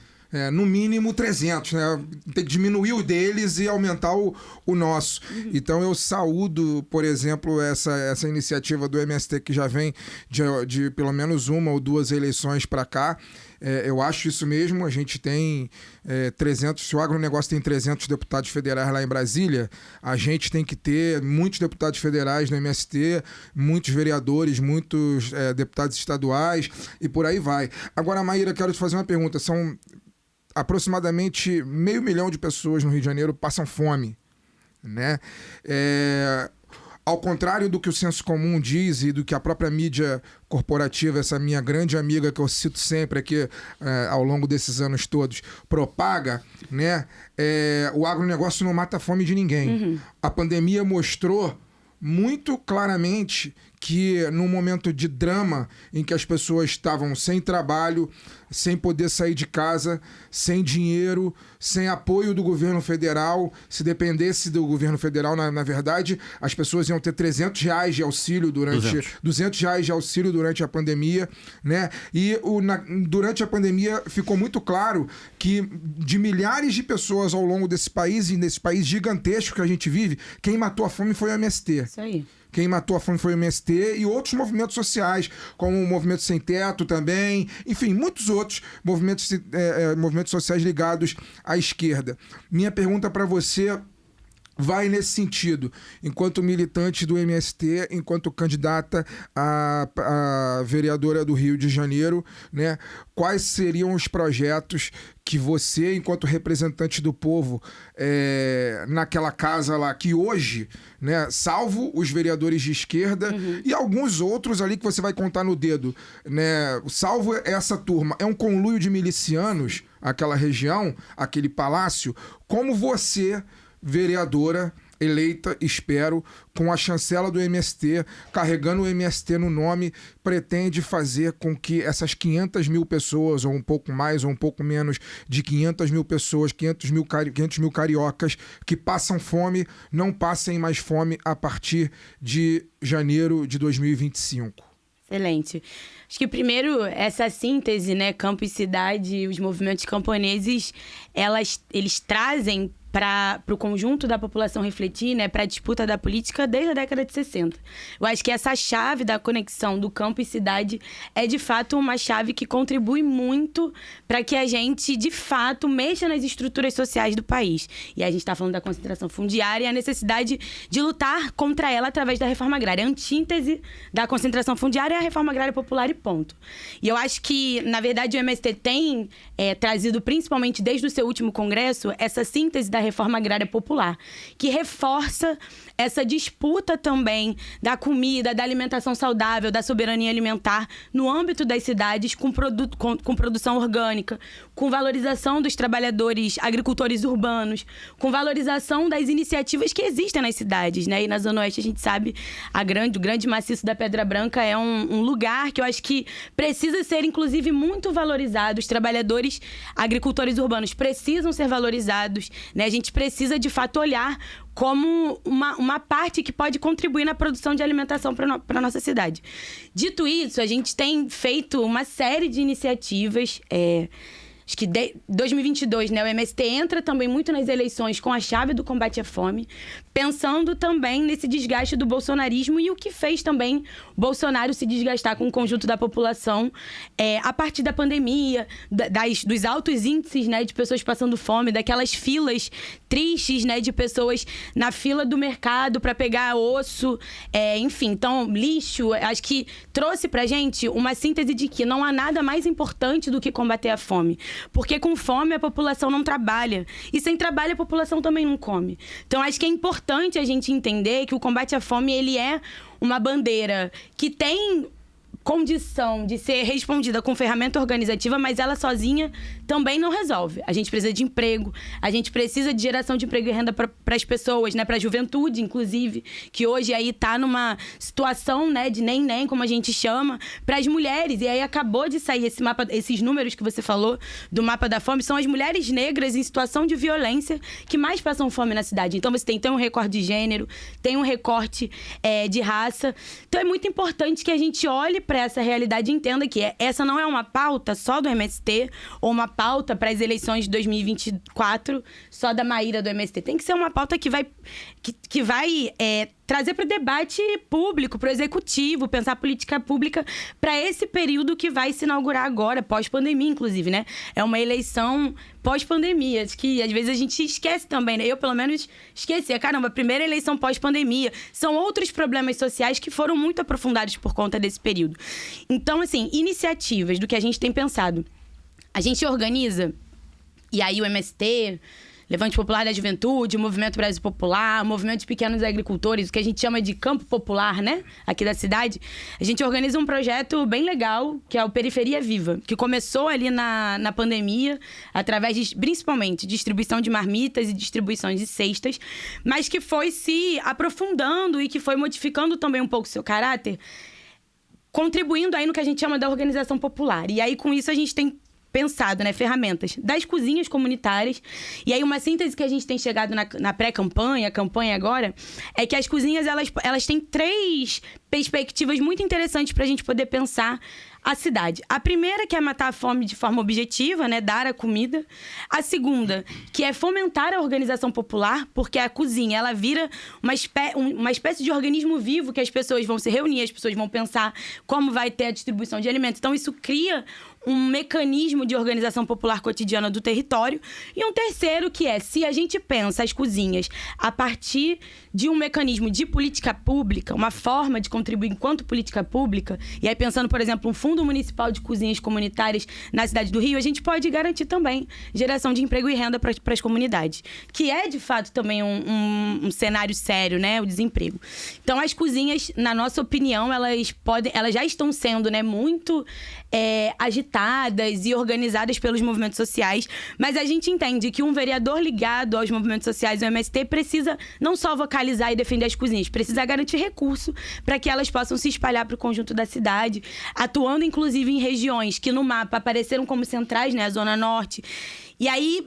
no mínimo 300, né? Tem que diminuir o deles e aumentar o nosso. Então eu saúdo, por exemplo, essa iniciativa do MST que já vem de pelo menos uma ou duas eleições para cá. Eu acho isso mesmo. A gente tem 300, se o agronegócio tem 300 deputados federais lá em Brasília, a gente tem que ter muitos deputados federais no MST, muitos vereadores, muitos deputados estaduais e por aí vai. Agora, Maíra, quero te fazer uma pergunta. São aproximadamente 500 mil de pessoas no Rio de Janeiro passam fome, né? Ao contrário do que o senso comum diz e do que a própria mídia corporativa, essa minha grande amiga que eu cito sempre aqui ao longo desses anos todos, propaga, né? O agronegócio não mata a fome de ninguém. A pandemia mostrou muito claramente que num momento de drama em que as pessoas estavam sem trabalho, sem poder sair de casa, sem dinheiro, sem apoio do governo federal, se dependesse do governo federal, na verdade, as pessoas iam ter R$300 de auxílio R$200 de auxílio durante a pandemia, né? E durante a pandemia ficou muito claro que de milhares de pessoas ao longo desse país, e nesse país gigantesco que a gente vive, quem matou a fome foi o MST. Isso aí. Quem matou a fome foi o MST e outros movimentos sociais, como o Movimento Sem Teto também, enfim, muitos outros movimentos sociais ligados à esquerda. Minha pergunta para você vai nesse sentido, enquanto militante do MST, enquanto candidata a vereadora do Rio de Janeiro, né? Quais seriam os projetos que você, enquanto representante do povo, naquela casa lá, que hoje, né, salvo os vereadores de esquerda e alguns outros ali que você vai contar no dedo, né, salvo essa turma, é um conluio de milicianos, aquela região, aquele palácio, como você, vereadora eleita, espero, com a chancela do MST, carregando o MST no nome, pretende fazer com que essas 500 mil pessoas, ou um pouco mais, ou um pouco menos de 500 mil pessoas, 500 mil cariocas que passam fome, não passem mais fome a partir de janeiro de 2025. Excelente. Acho que primeiro essa síntese, né, campo e cidade, os movimentos camponeses, eles trazem para o conjunto da população refletir, né, para a disputa da política desde a década de 60. Eu acho que essa chave da conexão do campo e cidade é, de fato, uma chave que contribui muito para que a gente, de fato, mexa nas estruturas sociais do país. E a gente está falando da concentração fundiária e a necessidade de lutar contra ela através da reforma agrária. A antítese da concentração fundiária é a reforma agrária popular e ponto. E eu acho que, na verdade, o MST tem trazido, principalmente desde o seu último congresso, essa síntese da reforma agrária popular, que reforça essa disputa também da comida, da alimentação saudável, da soberania alimentar no âmbito das cidades, com produção orgânica, com valorização dos trabalhadores agricultores urbanos, com valorização das iniciativas que existem nas cidades, né? E na Zona Oeste a gente sabe, o grande maciço da Pedra Branca é um lugar que eu acho que precisa ser, inclusive, muito valorizado. Os trabalhadores agricultores urbanos precisam ser valorizados, né? A gente precisa, de fato, olhar como uma parte que pode contribuir na produção de alimentação para a nossa cidade. Dito isso, a gente tem feito uma série de iniciativas. Acho que 2022, né, o MST entra também muito nas eleições com a chave do combate à fome, pensando também nesse desgaste do bolsonarismo e o que fez também Bolsonaro se desgastar com o conjunto da população a partir da pandemia, dos altos índices, né, de pessoas passando fome, daquelas filas tristes, né, de pessoas na fila do mercado para pegar osso, enfim, então lixo. Acho que trouxe pra gente uma síntese de que não há nada mais importante do que combater a fome. Porque com fome a população não trabalha. E sem trabalho a população também não come. Então acho que é importante a gente entender que o combate à fome, ele é uma bandeira que tem condição de ser respondida com ferramenta organizativa, mas ela sozinha também não resolve. A gente precisa de emprego, a gente precisa de geração de emprego e renda para as pessoas, né, para a juventude, inclusive, que hoje aí está numa situação, né, de nem, como a gente chama, para as mulheres. E aí acabou de sair esse mapa, esses números que você falou do mapa da fome, são as mulheres negras em situação de violência que mais passam fome na cidade. Então você tem um recorte de gênero, tem um recorte de raça. Então é muito importante que a gente olhe para essa realidade e entenda que essa não é uma pauta só do MST ou uma pauta para as eleições de 2024 só da Maíra do MST. Tem que ser uma pauta que vai trazer para o debate público, para o executivo, pensar política pública para esse período que vai se inaugurar agora, pós-pandemia, inclusive, né? É uma eleição pós-pandemia, que às vezes a gente esquece também, né? Eu, pelo menos, esqueci. Caramba, a primeira eleição pós-pandemia. São outros problemas sociais que foram muito aprofundados por conta desse período. Então, assim, iniciativas do que a gente tem pensado. A gente organiza, e aí o MST... Levante Popular da Juventude, o Movimento Brasil Popular, o Movimento de Pequenos Agricultores, o que a gente chama de Campo Popular, né? Aqui da cidade. A gente organiza um projeto bem legal, que é o Periferia Viva, que começou ali na pandemia, através de, principalmente, distribuição de marmitas e distribuições de cestas, mas que foi se aprofundando e que foi modificando também um pouco o seu caráter, contribuindo aí no que a gente chama da organização popular. E aí, com isso, a gente tem pensado, né, ferramentas das cozinhas comunitárias. E aí uma síntese que a gente tem chegado na pré-campanha, campanha agora, é que as cozinhas, elas têm 3 perspectivas muito interessantes para a gente poder pensar a cidade. A primeira, que é matar a fome de forma objetiva, né, dar a comida. A segunda, que é fomentar a organização popular, porque a cozinha, ela vira uma espécie de organismo vivo que as pessoas vão se reunir, as pessoas vão pensar como vai ter a distribuição de alimentos. Então, isso cria um mecanismo de organização popular cotidiana do território. E um terceiro, que é, se a gente pensa as cozinhas a partir de um mecanismo de política pública, uma forma de contribuir enquanto política pública, e aí pensando, por exemplo, um fundo municipal de cozinhas comunitárias na cidade do Rio, a gente pode garantir também geração de emprego e renda para as comunidades, que é, de fato, também um cenário sério, né, o desemprego. Então, as cozinhas, na nossa opinião, elas já estão sendo, né, muito agitadas e organizadas pelos movimentos sociais, mas a gente entende que um vereador ligado aos movimentos sociais, o MST, precisa não só vocalizar e defender as cozinhas, precisa garantir recurso para que elas possam se espalhar para o conjunto da cidade, atuando inclusive em regiões que no mapa apareceram como centrais, né, a Zona Norte. E aí,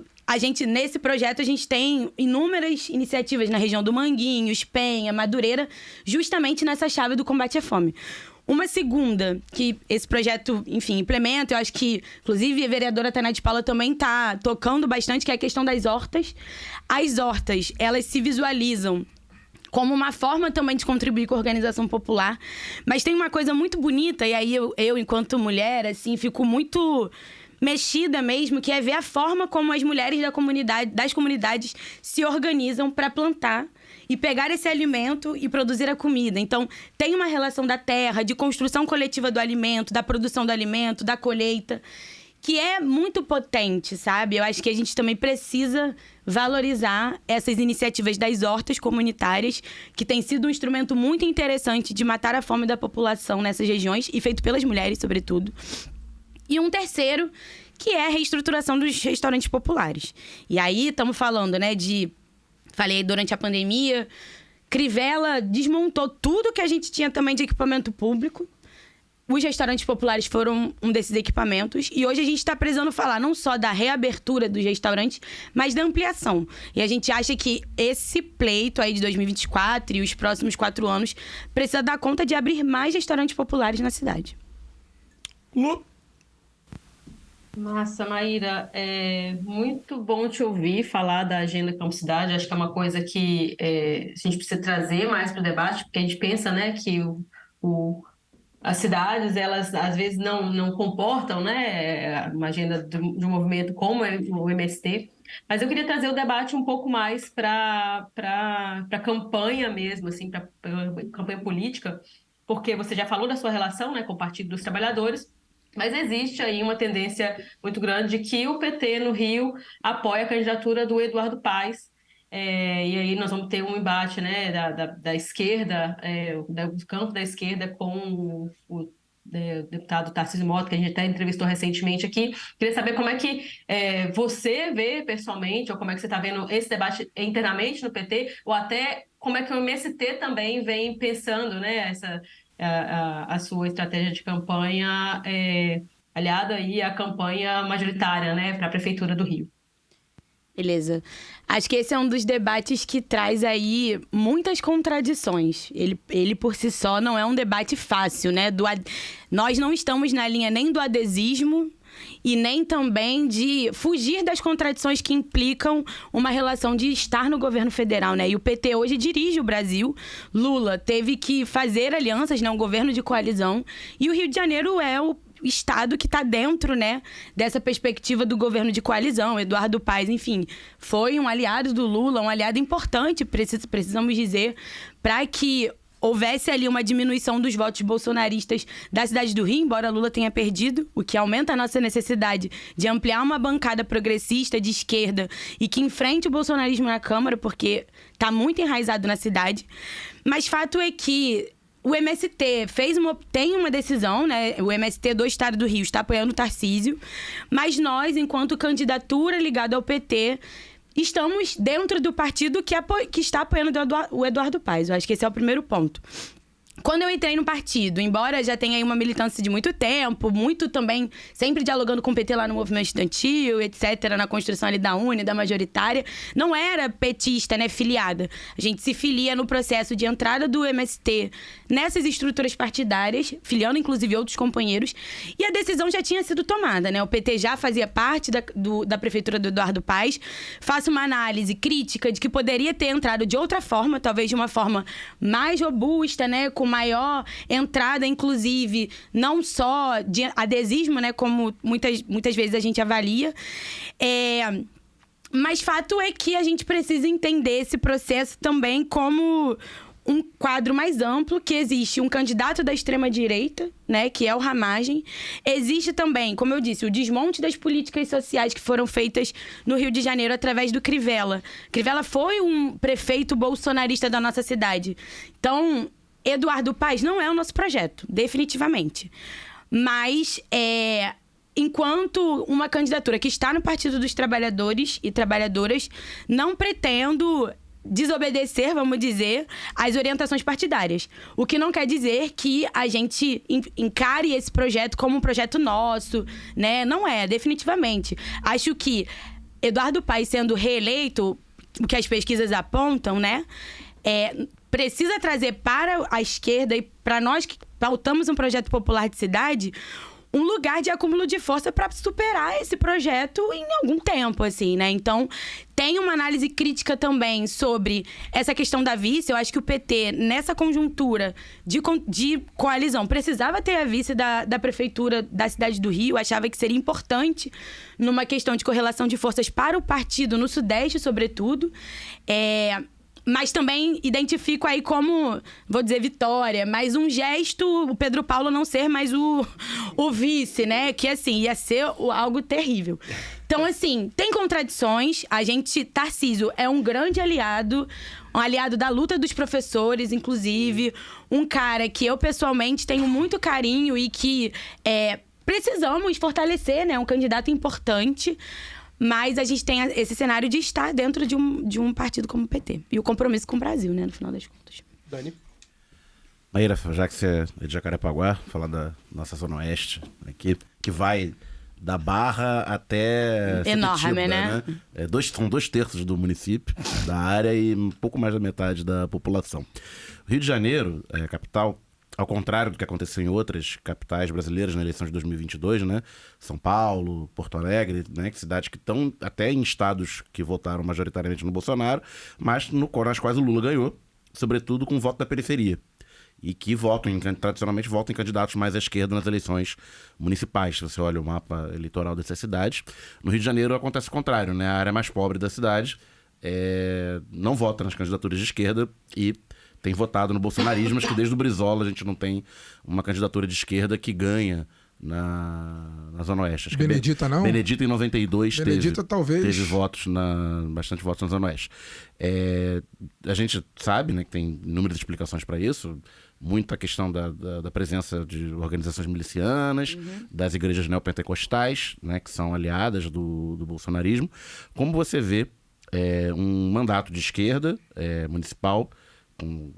nesse projeto, a gente tem inúmeras iniciativas na região do Manguinhos, Penha, Madureira, justamente nessa chave do combate à fome. Uma segunda, que esse projeto, enfim, implementa, eu acho que, inclusive, a vereadora Tainá de Paula também está tocando bastante, que é a questão das hortas. As hortas, elas se visualizam como uma forma também de contribuir com a organização popular. Mas tem uma coisa muito bonita, e aí eu enquanto mulher, assim, fico muito mexida mesmo, que é ver a forma como as mulheres das comunidades se organizam para plantar e pegar esse alimento e produzir a comida. Então, tem uma relação da terra, de construção coletiva do alimento, da produção do alimento, da colheita, que é muito potente, sabe? Eu acho que a gente também precisa valorizar essas iniciativas das hortas comunitárias, que tem sido um instrumento muito interessante de matar a fome da população nessas regiões, e feito pelas mulheres, sobretudo. E um terceiro, que é a reestruturação dos restaurantes populares. E aí, estamos falando, né, falei durante a pandemia, Crivella desmontou tudo que a gente tinha também de equipamento público. Os restaurantes populares foram um desses equipamentos. E hoje a gente está precisando falar não só da reabertura dos restaurantes, mas da ampliação. E a gente acha que esse pleito aí de 2024 e os próximos 4 anos precisa dar conta de abrir mais restaurantes populares na cidade. Massa, Maíra, é muito bom te ouvir falar da Agenda Campo Cidade. Acho que é uma coisa que a gente precisa trazer mais para o debate, porque a gente pensa, né, que as cidades, elas às vezes não comportam, né, uma agenda de um movimento como o MST. Mas eu queria trazer o debate um pouco mais para a campanha mesmo, assim, para campanha política, porque você já falou da sua relação, né, com o Partido dos Trabalhadores. Mas existe aí uma tendência muito grande de que o PT no Rio apoia a candidatura do Eduardo Paes. E aí nós vamos ter um embate, né, da esquerda, do campo da esquerda com o deputado Tarcísio Mota, que a gente até entrevistou recentemente aqui. Queria saber como é que você vê pessoalmente, ou como é que você está vendo esse debate internamente no PT, ou até como é que o MST também vem pensando, né, a sua estratégia de campanha aliada aí à campanha majoritária, né, para a Prefeitura do Rio. Beleza. Acho que esse é um dos debates que traz aí muitas contradições. Ele por si só não é um debate fácil, né? Nós não estamos na linha nem do adesismo e nem também de fugir das contradições que implicam uma relação de estar no governo federal, né? E o PT hoje dirige o Brasil. Lula teve que fazer alianças, né? Um governo de coalizão. E o Rio de Janeiro é o estado que está dentro, né, dessa perspectiva do governo de coalizão. Eduardo Paes, enfim, foi um aliado do Lula, um aliado importante, precisamos dizer, para que houvesse ali uma diminuição dos votos bolsonaristas da cidade do Rio, embora Lula tenha perdido, o que aumenta a nossa necessidade de ampliar uma bancada progressista de esquerda e que enfrente o bolsonarismo na Câmara, porque está muito enraizado na cidade. Mas fato é que o MST tem uma decisão, né? O MST do Estado do Rio está apoiando o Tarcísio, mas nós, enquanto candidatura ligada ao PT, estamos dentro do partido que está apoiando o Eduardo Paes. Eu acho que esse é o primeiro ponto. Quando eu entrei no partido, embora já tenha aí uma militância de muito tempo, muito também, sempre dialogando com o PT lá no movimento estudantil, etc., na construção ali da UNE, da majoritária, não era petista, né, filiada. A gente se filia no processo de entrada do MST nessas estruturas partidárias, filiando inclusive outros companheiros, e a decisão já tinha sido tomada, né? O PT já fazia parte da prefeitura do Eduardo Paes. Faço uma análise crítica de que poderia ter entrado de outra forma, talvez de uma forma mais robusta, né, com maior entrada, inclusive, não só de adesismo, né, como muitas vezes a gente avalia. Mas fato é que a gente precisa entender esse processo também como um quadro mais amplo, que existe um candidato da extrema-direita, né, que é o Ramagem. Existe também, como eu disse, o desmonte das políticas sociais que foram feitas no Rio de Janeiro através do Crivella. Crivella foi um prefeito bolsonarista da nossa cidade. Então, Eduardo Paes não é o nosso projeto, definitivamente. Mas, enquanto uma candidatura que está no Partido dos Trabalhadores e Trabalhadoras, não pretendo desobedecer, vamos dizer, às orientações partidárias. O que não quer dizer que a gente encare esse projeto como um projeto nosso, né? Não é, definitivamente. Acho que Eduardo Paes sendo reeleito, o que as pesquisas apontam, né? precisa trazer para a esquerda e para nós que pautamos um projeto popular de cidade, um lugar de acúmulo de força para superar esse projeto em algum tempo, assim, né? Então, tem uma análise crítica também sobre essa questão da vice. Eu acho que o PT, nessa conjuntura de coalizão, precisava ter a vice da prefeitura da cidade do Rio, achava que seria importante numa questão de correlação de forças para o partido no Sudeste, sobretudo. Mas também identifico aí como, vou dizer, vitória, mas um gesto, o Pedro Paulo não ser mais o vice, né? Que, assim, ia ser algo terrível. Então, assim, tem contradições. Tarcísio é um grande aliado, um aliado da luta dos professores, inclusive. Um cara que eu, pessoalmente, tenho muito carinho e que precisamos fortalecer, né? Um candidato importante. Mas a gente tem esse cenário de estar dentro de um partido como o PT. E o compromisso com o Brasil, né? No final das contas. Dani? Maíra, já que você é de Jacarepaguá, falar da nossa Zona Oeste aqui, que vai da Barra até enorme, Sepetiba, né? São 2/3 do município, da área, e um pouco mais da metade da população. O Rio de Janeiro, capital, ao contrário do que aconteceu em outras capitais brasileiras na eleição de 2022, né? São Paulo, Porto Alegre, né? Cidades que estão até em estados que votaram majoritariamente no Bolsonaro, mas nas quais o Lula ganhou, sobretudo com o voto da periferia. E que tradicionalmente votam em candidatos mais à esquerda nas eleições municipais. Se você olha o mapa eleitoral dessas cidades, no Rio de Janeiro acontece o contrário, né? A área mais pobre da cidade não vota nas candidaturas de esquerda e tem votado no bolsonarismo, mas que desde o Brizola a gente não tem uma candidatura de esquerda que ganha na Zona Oeste. Acho Benedita não? Benedita em 92 talvez. Teve bastante votos na Zona Oeste. A gente sabe, né, que tem inúmeras explicações para isso. Muita questão da presença de organizações milicianas, das igrejas neopentecostais, né, que são aliadas do bolsonarismo. Como você vê um mandato de esquerda municipal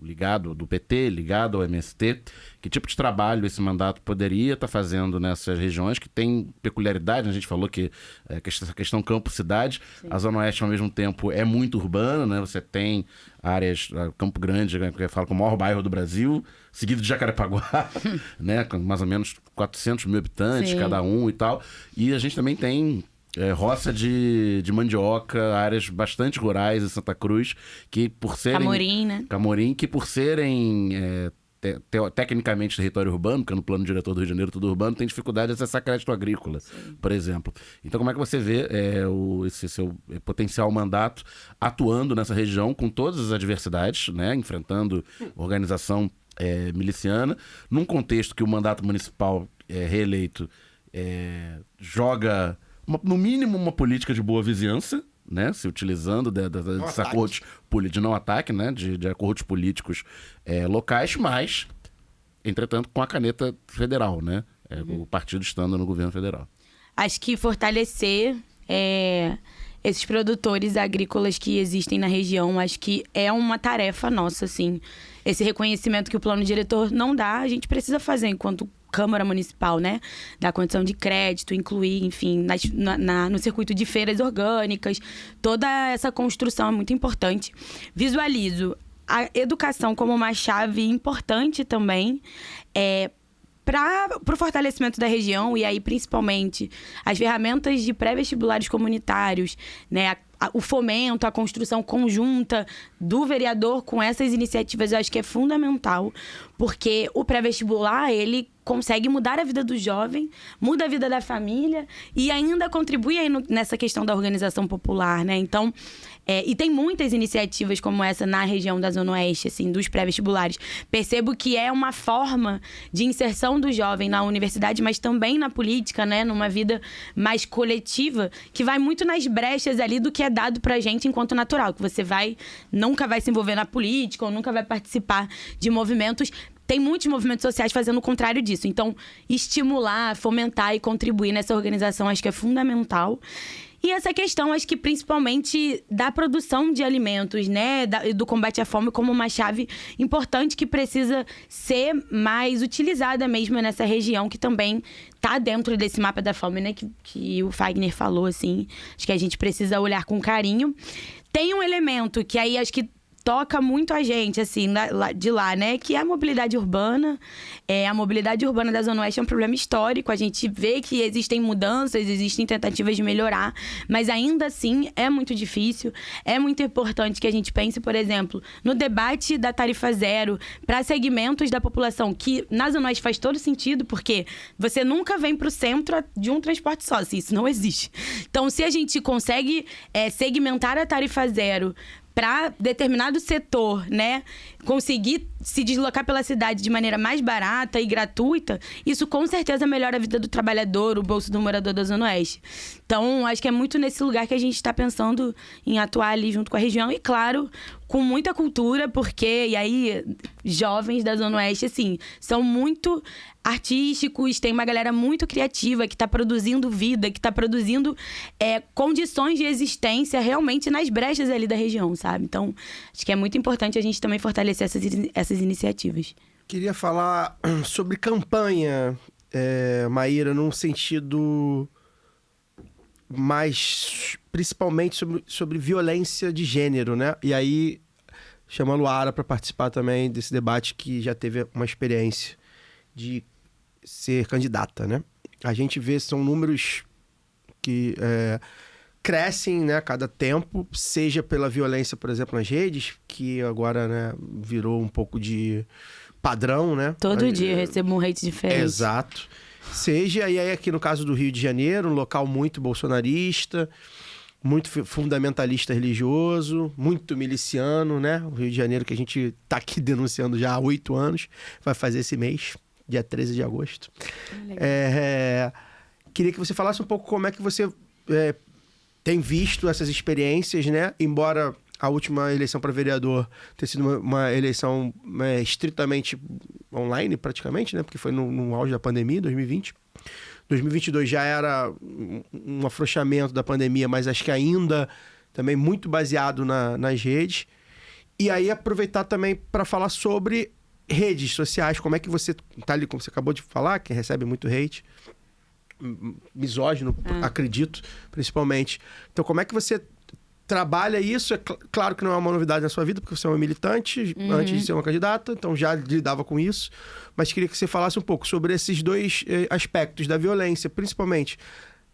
ligado do PT, ligado ao MST, que tipo de trabalho esse mandato poderia estar fazendo nessas regiões que tem peculiaridade? A gente falou que essa questão campo-cidade, a Zona Oeste ao mesmo tempo é muito urbana, né? Você tem áreas, Campo Grande, que eu falo que é o maior bairro do Brasil, seguido de Jacarepaguá, né? Com mais ou menos 400 mil habitantes cada um e tal, e a gente também tem roça de mandioca, áreas bastante rurais em Santa Cruz, que por serem... Camorim, né? Camorim, que por serem tecnicamente território urbano, porque no plano diretor do Rio de Janeiro tudo urbano, tem dificuldade de acessar crédito agrícola, por exemplo. Então como é que você vê esse seu potencial mandato atuando nessa região com todas as adversidades, né? Enfrentando organização miliciana, num contexto que o mandato municipal reeleito joga... no mínimo uma política de boa vizinhança, né? Se utilizando desses acordos de não ataque, né? De acordos políticos locais, mas, entretanto, com a caneta federal, né? O partido estando no governo federal. Acho que fortalecer esses produtores agrícolas que existem na região, acho que é uma tarefa nossa, assim. Esse reconhecimento que o plano diretor não dá, a gente precisa fazer enquanto Câmara Municipal, né? Da condição de crédito, incluir, enfim, no circuito de feiras orgânicas. Toda essa construção é muito importante. Visualizo a educação como uma chave importante também para o fortalecimento da região, e aí principalmente as ferramentas de pré-vestibulares comunitários, né? O fomento, a construção conjunta do vereador com essas iniciativas, eu acho que é fundamental, porque o pré-vestibular, ele consegue mudar a vida do jovem, muda a vida da família e ainda contribui aí nessa questão da organização popular, né? Então, e tem muitas iniciativas como essa na região da Zona Oeste, assim, dos pré-vestibulares. Percebo que é uma forma de inserção do jovem na universidade, mas também na política, né? Numa vida mais coletiva, que vai muito nas brechas ali do que é dado pra gente enquanto natural, que você nunca vai se envolver na política ou nunca vai participar de movimentos. Tem muitos movimentos sociais fazendo o contrário disso. Então, estimular, fomentar e contribuir nessa organização acho que é fundamental. E essa questão, acho que principalmente da produção de alimentos, né? Do combate à fome como uma chave importante que precisa ser mais utilizada mesmo nessa região, que também está dentro desse mapa da fome, né? Que o Fagner falou, assim. Acho que a gente precisa olhar com carinho. Tem um elemento que aí acho que toca muito a gente, assim, de lá, né? Que é a mobilidade urbana. A mobilidade urbana da Zona Oeste é um problema histórico. A gente vê que existem mudanças, existem tentativas de melhorar, mas ainda assim é muito difícil. É muito importante que a gente pense, por exemplo, no debate da tarifa zero para segmentos da população, que na Zona Oeste faz todo sentido, porque você nunca vem para o centro de um transporte só, assim, isso não existe. Então, se a gente consegue segmentar a tarifa zero para determinado setor, né, conseguir se deslocar pela cidade de maneira mais barata e gratuita, isso com certeza melhora a vida do trabalhador, o bolso do morador da Zona Oeste. Então, acho que é muito nesse lugar que a gente está pensando em atuar ali junto com a região e, claro, com muita cultura, porque, e aí, jovens da Zona Oeste, assim, são muito artísticos, tem uma galera muito criativa que está produzindo vida, que está produzindo condições de existência realmente nas brechas ali da região, sabe? Então, acho que é muito importante a gente também fortalecer essas iniciativas. Queria falar sobre campanha, Maíra, num sentido mais, principalmente sobre violência de gênero, né? E aí, chama a Luara para participar também desse debate, que já teve uma experiência de ser candidata, né? A gente vê, são números que crescem, né, a cada tempo, seja pela violência, por exemplo, nas redes, que agora, né, virou um pouco de padrão, né? Todo dia eu recebo um hate diferente. Exato. Seja, e aí aqui no caso do Rio de Janeiro, um local muito bolsonarista, muito fundamentalista religioso, muito miliciano, né? O Rio de Janeiro que a gente tá aqui denunciando já há 8 anos, vai fazer esse mês, dia 13 de agosto. Queria que você falasse um pouco como é que você tem visto essas experiências, né? Embora a última eleição para vereador tenha sido uma eleição estritamente online, praticamente, né? Porque foi no auge da pandemia, 2020. 2022 já era um afrouxamento da pandemia, mas acho que ainda também muito baseado nas redes. E aí aproveitar também para falar sobre redes sociais, como é que você tá ali, como você acabou de falar, que recebe muito hate, misógino, acredito, principalmente. Então, como é que você trabalha isso? É claro que não é uma novidade na sua vida, porque você é uma militante antes de ser uma candidata, então já lidava com isso, mas queria que você falasse um pouco sobre esses dois aspectos da violência, principalmente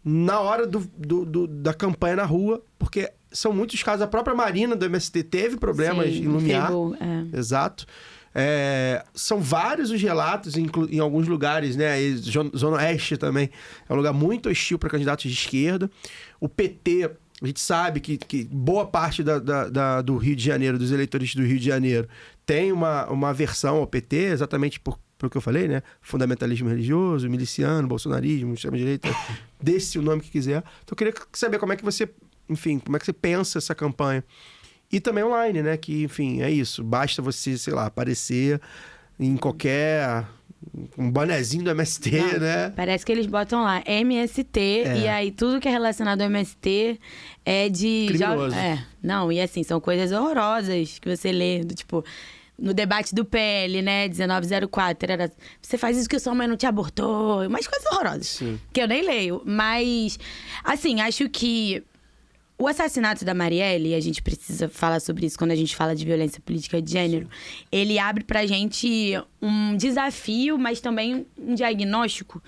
na hora da campanha na rua, porque são muitos casos. A própria Marina do MST teve problemas em Lumiar. Exato. São vários os relatos em alguns lugares, né? Zona Oeste também é um lugar muito hostil para candidatos de esquerda. O PT, a gente sabe que boa parte do Rio de Janeiro, dos eleitores do Rio de Janeiro, tem uma aversão ao PT, exatamente por que eu falei, né? Fundamentalismo religioso, miliciano, bolsonarismo, extrema-direita, desse o nome que quiser. Então eu queria saber como é que você, enfim, como é que você pensa essa campanha. E também online, né? Que, enfim, é isso. Basta você, sei lá, aparecer em qualquer... um bonezinho do MST, né? Parece que eles botam lá MST, e aí tudo que é relacionado ao MST é de... criminoso. Não, e assim, são coisas horrorosas que você lê, do tipo... No debate do PL, né, 1904, era... Você faz isso que sua mãe não te abortou, umas coisas horrorosas. Sim. Que eu nem leio. Mas, assim, acho que... O assassinato da Marielle, a gente precisa falar sobre isso quando a gente fala de violência política de gênero, ele abre pra gente um desafio, mas também um diagnóstico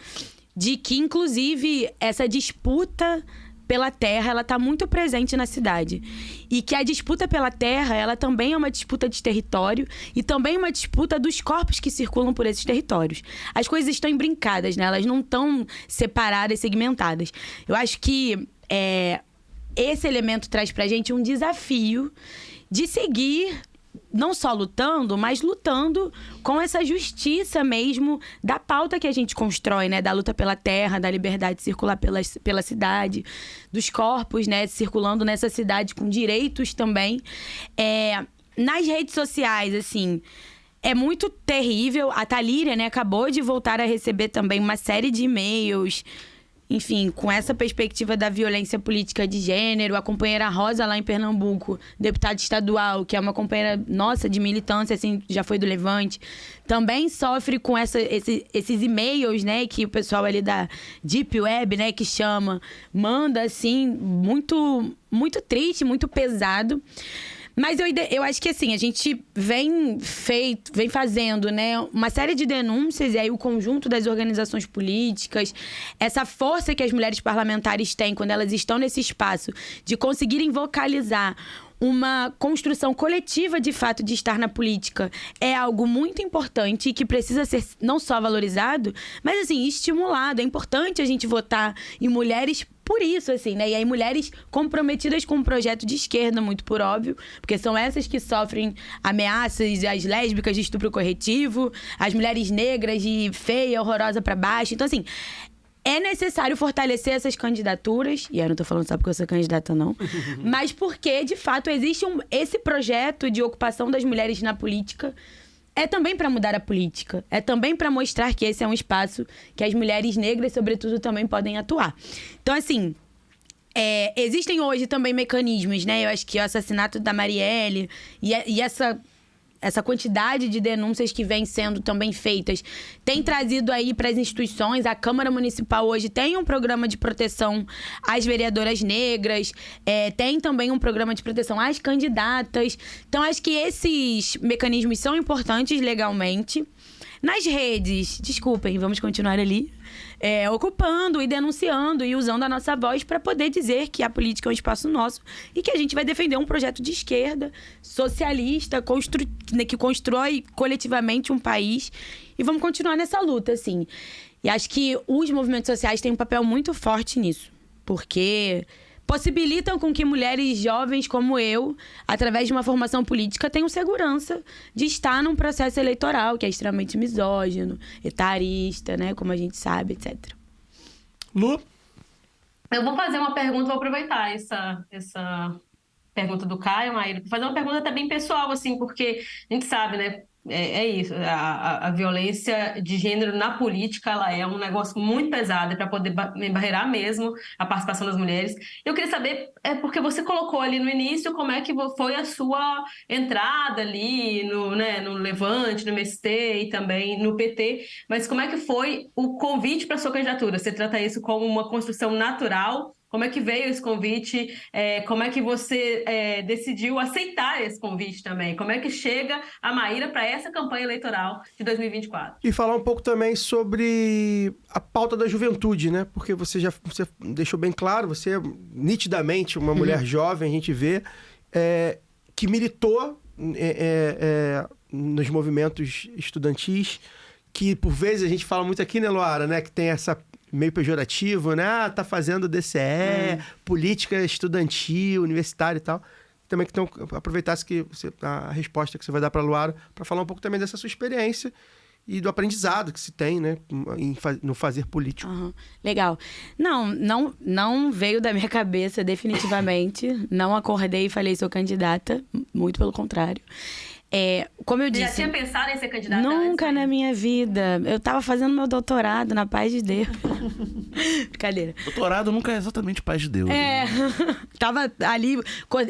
de que, inclusive, essa disputa pela terra, ela tá muito presente na cidade. E que a disputa pela terra, ela também é uma disputa de território e também uma disputa dos corpos que circulam por esses territórios. As coisas estão embrincadas, né? Elas não estão separadas, segmentadas. Eu acho que... esse elemento traz pra gente um desafio de seguir, não só lutando, mas lutando com essa justiça mesmo da pauta que a gente constrói, né? Da luta pela terra, da liberdade de circular pela cidade, dos corpos, né? Circulando nessa cidade com direitos também. Nas redes sociais, assim... É muito terrível. A Thalíria, né, acabou de voltar a receber também uma série de e-mails... Enfim, com essa perspectiva da violência política de gênero, a companheira Rosa lá em Pernambuco, deputada estadual, que é uma companheira nossa de militância, assim, já foi do Levante, também sofre com esses e-mails, né, que o pessoal ali da Deep Web, né, que manda, assim, muito, muito triste, muito pesado. Mas eu acho que, assim, a gente vem fazendo, né, uma série de denúncias, e aí o conjunto das organizações políticas, essa força que as mulheres parlamentares têm quando elas estão nesse espaço de conseguirem vocalizar uma construção coletiva, de fato, de estar na política é algo muito importante e que precisa ser não só valorizado, mas, assim, estimulado. É importante a gente votar em mulheres por isso, assim, né? E aí mulheres comprometidas com um projeto de esquerda, muito por óbvio, porque são essas que sofrem ameaças, as lésbicas de estupro corretivo, as mulheres negras de feia, horrorosa pra baixo. Então, assim, é necessário fortalecer essas candidaturas, e eu não tô falando só porque eu sou candidata, não, mas porque, de fato, existe esse projeto de ocupação das mulheres na política. É também para mudar a política. É também para mostrar que esse é um espaço que as mulheres negras, sobretudo, também podem atuar. Então, assim, existem hoje também mecanismos, né? Eu acho que o assassinato da Marielle e essa quantidade de denúncias que vêm sendo também feitas tem trazido aí para as instituições. A Câmara Municipal hoje tem um programa de proteção às vereadoras negras, tem também um programa de proteção às candidatas. Então, acho que esses mecanismos são importantes legalmente. Nas redes, desculpem, vamos continuar ali, ocupando e denunciando e usando a nossa voz para poder dizer que a política é um espaço nosso e que a gente vai defender um projeto de esquerda, socialista, que constrói coletivamente um país. E vamos continuar nessa luta, assim. E acho que os movimentos sociais têm um papel muito forte nisso, porque possibilitam com que mulheres jovens como eu, através de uma formação política, tenham segurança de estar num processo eleitoral que é extremamente misógino, etarista, né? Como a gente sabe, etc. Lu? Eu vou fazer uma pergunta, vou aproveitar essa pergunta do Caio, Maíra, vou fazer uma pergunta até bem pessoal, assim, porque a gente sabe, né? É isso, a violência de gênero na política, ela é um negócio muito pesado para poder barreirar mesmo a participação das mulheres. Eu queria saber, porque você colocou ali no início, como é que foi a sua entrada ali no Levante, no MST e também no PT, mas como é que foi o convite para a sua candidatura? Você trata isso como uma construção natural? Como é que veio esse convite? Como é que você decidiu aceitar esse convite também? Como é que chega a Maíra para essa campanha eleitoral de 2024? E falar um pouco também sobre a pauta da juventude, né? Porque você deixou bem claro, você é nitidamente uma mulher jovem, a gente vê, que militou nos movimentos estudantis, que por vezes a gente fala muito aqui, né, Luara, né? Que tem essa meio pejorativo, né? Tá fazendo DCE, política estudantil, universitária e tal. Também que então aproveitasse a resposta que você vai dar para a Luara para falar um pouco também dessa sua experiência e do aprendizado que se tem, né, no fazer político. Uhum. Legal. Não veio da minha cabeça definitivamente. Não acordei e falei sou candidata, muito pelo contrário. Como eu disse... Já tinha pensado em ser candidata Nunca antes, na minha vida. Eu tava fazendo meu doutorado na paz de Deus. Brincadeira. Doutorado nunca é exatamente paz de Deus. Tava ali...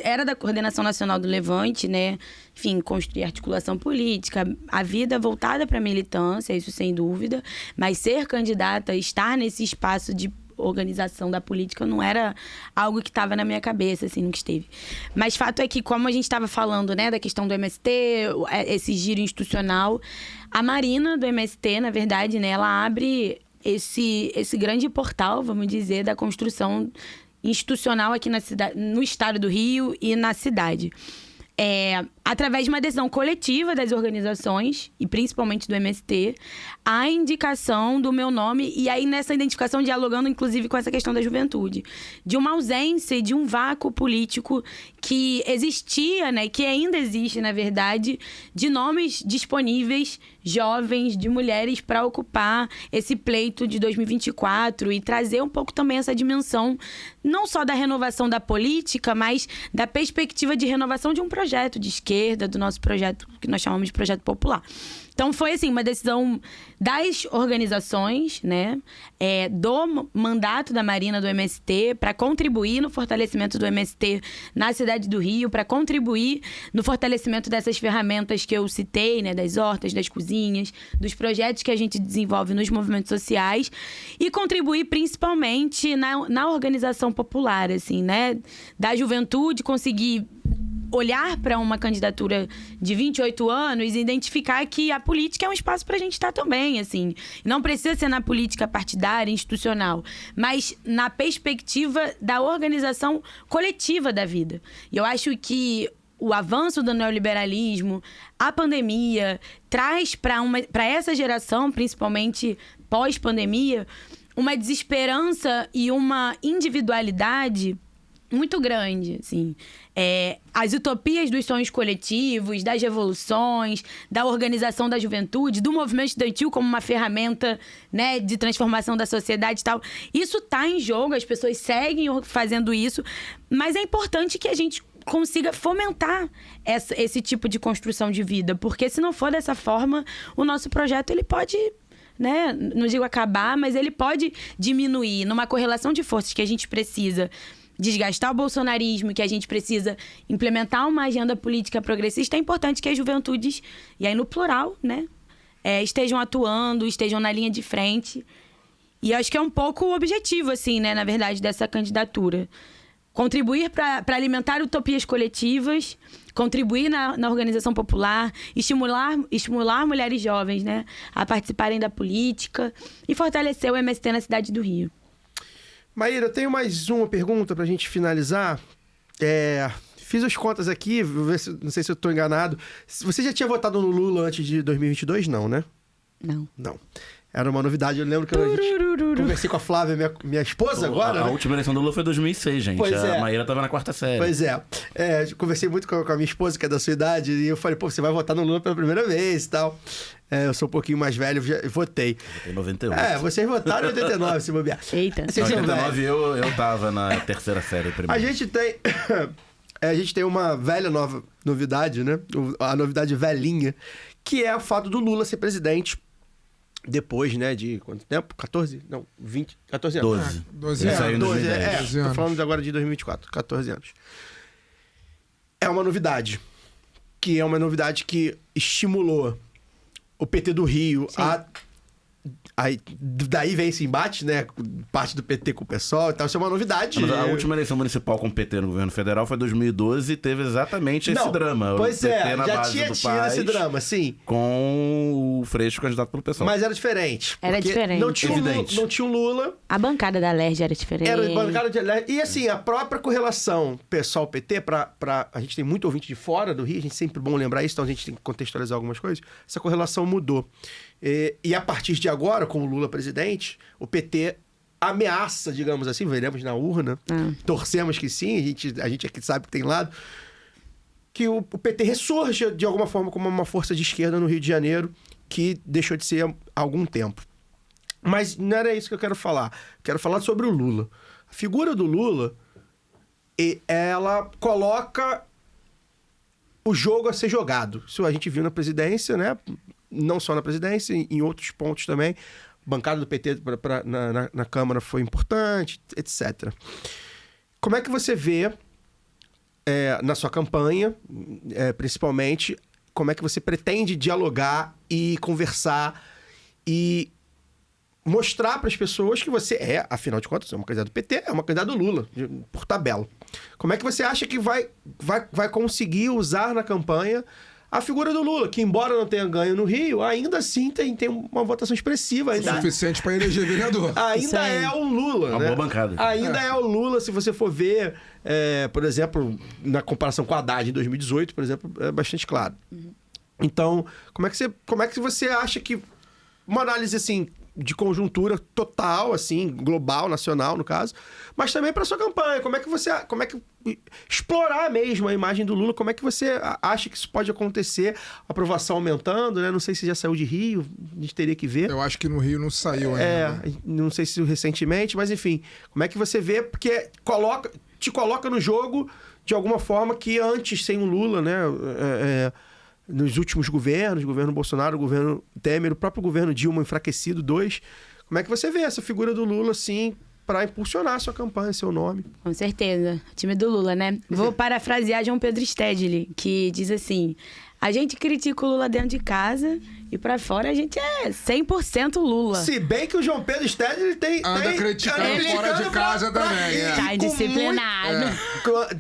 Era da Coordenação Nacional do Levante, né? Enfim, construir articulação política. A vida voltada pra militância, isso sem dúvida. Mas ser candidata, estar nesse espaço de organização da política não era algo que estava na minha cabeça, assim, nunca esteve. Mas fato é que, como a gente estava falando, né, da questão do MST, esse giro institucional, a Marina do MST, na verdade, né, ela abre esse grande portal, vamos dizer, da construção institucional aqui no estado do Rio e na cidade. Através de uma decisão coletiva das organizações, e principalmente do MST, a indicação do meu nome, e aí nessa identificação dialogando inclusive com essa questão da juventude, de uma ausência e de um vácuo político que existia, né, que ainda existe, na verdade, de nomes disponíveis, jovens, de mulheres, para ocupar esse pleito de 2024 e trazer um pouco também essa dimensão, não só da renovação da política, mas da perspectiva de renovação de um projeto de esquerda, do nosso projeto, que nós chamamos de projeto popular. Então, foi, assim, uma decisão das organizações, né, do mandato da Marina do MST, para contribuir no fortalecimento do MST na cidade do Rio, para contribuir no fortalecimento dessas ferramentas que eu citei, né, das hortas, das cozinhas, dos projetos que a gente desenvolve nos movimentos sociais, e contribuir principalmente na organização popular, assim, né, da juventude, conseguir olhar para uma candidatura de 28 anos e identificar que a política é um espaço para a gente estar também, assim. Não precisa ser na política partidária, institucional, mas na perspectiva da organização coletiva da vida. E eu acho que o avanço do neoliberalismo, a pandemia, traz para essa geração, principalmente pós-pandemia, uma desesperança e uma individualidade muito grande, assim. As utopias dos sonhos coletivos, das revoluções, da organização da juventude, do movimento estudantil como uma ferramenta, né, de transformação da sociedade e tal. Isso está em jogo, as pessoas seguem fazendo isso, mas é importante que a gente consiga fomentar esse tipo de construção de vida, porque se não for dessa forma, o nosso projeto ele pode, né, não digo acabar, mas ele pode diminuir numa correlação de forças que a gente precisa desgastar o bolsonarismo, que a gente precisa implementar uma agenda política progressista. É importante que as juventudes, e aí no plural, né, estejam atuando, estejam na linha de frente. E acho que é um pouco o objetivo, assim, né, na verdade, dessa candidatura. Contribuir para alimentar utopias coletivas, contribuir na organização popular, estimular mulheres jovens, né, a participarem da política e fortalecer o MST na cidade do Rio. Maíra, eu tenho mais uma pergunta pra gente finalizar. Fiz as contas aqui, não sei se eu estou enganado. Você já tinha votado no Lula antes de 2022? Não, né? Não. Era uma novidade. Eu lembro que eu conversei com a Flávia, minha esposa agora. A última eleição do Lula foi em 2006, gente. Pois a Maíra estava na 4ª série. Pois é. Conversei muito com a minha esposa, que é da sua idade, e eu falei, você vai votar no Lula pela primeira vez e tal. Eu sou um pouquinho mais velho, já votei. Em 98. Vocês votaram em 89, se bobear. Eita. Em 89 eu tava na 3ª série primeiro. A gente tem uma velha novidade, né? A novidade velhinha, que é o fato do Lula ser presidente depois, né, de quanto tempo? 14? Não, 20, 14 anos. 12 anos. Saiu em 2010. 12 Tô anos. falando agora de 2024, 14 anos. É uma novidade. Que é uma novidade que estimulou o PT do Rio daí vem esse embate, né? Parte do PT com o PSOL e tal. Isso é uma novidade. A última eleição municipal com o PT no governo federal foi em 2012 e teve exatamente esse drama. Pois o PT na já base tinha do tido Paz, esse drama, sim. Com o Freixo candidato pelo PSOL. Mas era diferente. Era diferente. Não tinha um Lula. A bancada da LERJ era diferente. Era bancada de LERJ. E assim, a própria correlação PSOL-PT, a gente tem muito ouvinte de fora do Rio, a gente sempre é bom lembrar isso, então a gente tem que contextualizar algumas coisas. Essa correlação mudou. E a partir de agora, com o Lula presidente, o PT ameaça, digamos assim, veremos na urna, torcemos que sim, a gente aqui sabe que tem lado, que o PT ressurja de alguma forma como uma força de esquerda no Rio de Janeiro, que deixou de ser há algum tempo. Mas não era isso que eu quero falar. Quero falar sobre o Lula. A figura do Lula, ela coloca o jogo a ser jogado. Isso a gente viu na presidência, né? Não só na presidência, em outros pontos também. Bancada do PT na Câmara foi importante, etc. Como é que você vê, na sua campanha, principalmente, como é que você pretende dialogar e conversar e mostrar para as pessoas que você afinal de contas, é uma candidata do PT, é uma candidata do Lula, por tabela. Como é que você acha que vai conseguir usar na campanha a figura do Lula, que embora não tenha ganho no Rio, ainda assim tem uma votação expressiva. O suficiente para eleger vereador. Ainda é o Lula, uma boa bancada. Ainda é o Lula, se você for ver, por exemplo, na comparação com a Haddad em 2018, por exemplo, é bastante claro. Então, como é que você acha que uma análise assim de conjuntura total, assim, global, nacional, no caso, mas também para sua campanha, como é que explorar mesmo a imagem do Lula, como é que você acha que isso pode acontecer, a aprovação aumentando, né? Não sei se já saiu de Rio, a gente teria que ver. Eu acho que no Rio não saiu ainda. Não sei se recentemente, mas enfim, como é que você vê, porque te coloca no jogo de alguma forma que antes, sem o Lula, né, nos últimos governos, governo Bolsonaro, governo Temer, o próprio governo Dilma enfraquecido, como é que você vê essa figura do Lula, assim, para impulsionar a sua campanha, seu nome. Com certeza. Time do Lula, né? Vou parafrasear João Pedro Stedley, que diz assim: a gente critica o Lula dentro de casa e pra fora a gente é 100% Lula. Se bem que o João Pedro Stedley anda criticando fora de casa também. Tá indisciplinado.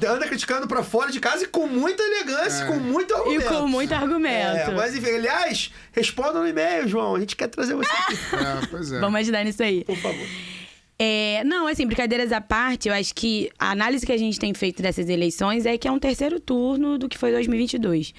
Anda criticando pra fora de casa e com muita elegância, com muito argumento. E com muito argumento. Mas enfim, aliás, respondam no e-mail, João. A gente quer trazer você aqui. Pois é. Vamos ajudar nisso aí. Por favor. Não, assim, brincadeiras à parte, eu acho que a análise que a gente tem feito dessas eleições é que é um terceiro turno do que foi 2022.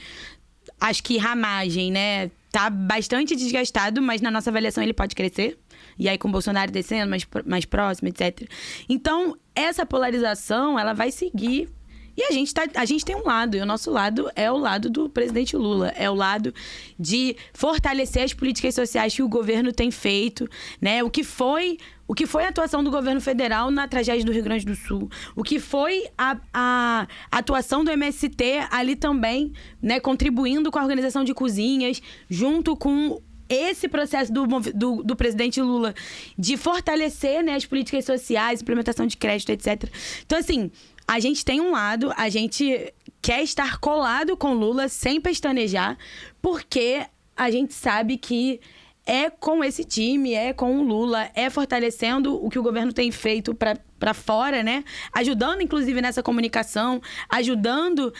Acho que Ramagem, né, tá bastante desgastado, mas na nossa avaliação ele pode crescer. E aí com o Bolsonaro descendo, mais próximo, etc. Então, essa polarização, ela vai seguir. E a gente tem um lado, e o nosso lado é o lado do presidente Lula. É o lado de fortalecer as políticas sociais que o governo tem feito, né? O que foi a atuação do governo federal na tragédia do Rio Grande do Sul. O que foi a atuação do MST ali também, né? Contribuindo com a organização de cozinhas, junto com esse processo do presidente Lula de fortalecer, né, as políticas sociais, implementação de crédito, etc. Então, assim, a gente tem um lado, a gente quer estar colado com Lula sem pestanejar, porque a gente sabe que é com esse time, é com o Lula, é fortalecendo o que o governo tem feito para fora, né? Ajudando, inclusive, nessa comunicação, ajudando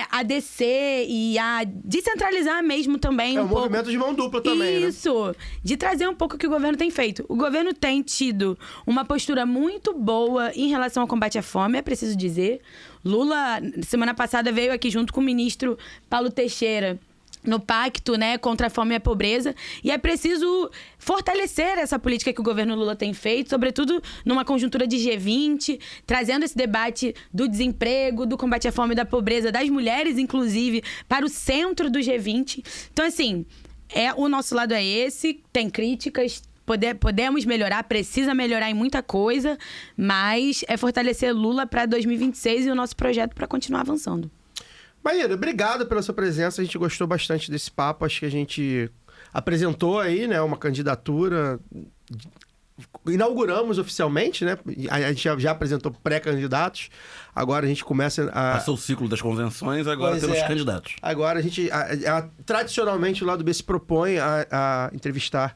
a descer e a descentralizar mesmo também um pouco. É um movimento de mão dupla também, Isso, né? de trazer um pouco o que o governo tem feito. O governo tem tido uma postura muito boa em relação ao combate à fome, é preciso dizer. Lula, semana passada, veio aqui junto com o ministro Paulo Teixeira, no pacto, né, contra a fome e a pobreza. E é preciso fortalecer essa política que o governo Lula tem feito, sobretudo numa conjuntura de G20, trazendo esse debate do desemprego, do combate à fome e da pobreza, das mulheres, inclusive, para o centro do G20. Então, assim, o nosso lado é esse, tem críticas, podemos melhorar, precisa melhorar em muita coisa, mas é fortalecer Lula para 2026 e o nosso projeto para continuar avançando. Maíra, obrigado pela sua presença. A gente gostou bastante desse papo. Acho que a gente apresentou aí, né, uma candidatura. Inauguramos oficialmente, né? A gente já apresentou pré-candidatos. Agora a gente começa a... Passou o ciclo das convenções, agora temos candidatos. Agora a gente... tradicionalmente, o lado B se propõe a entrevistar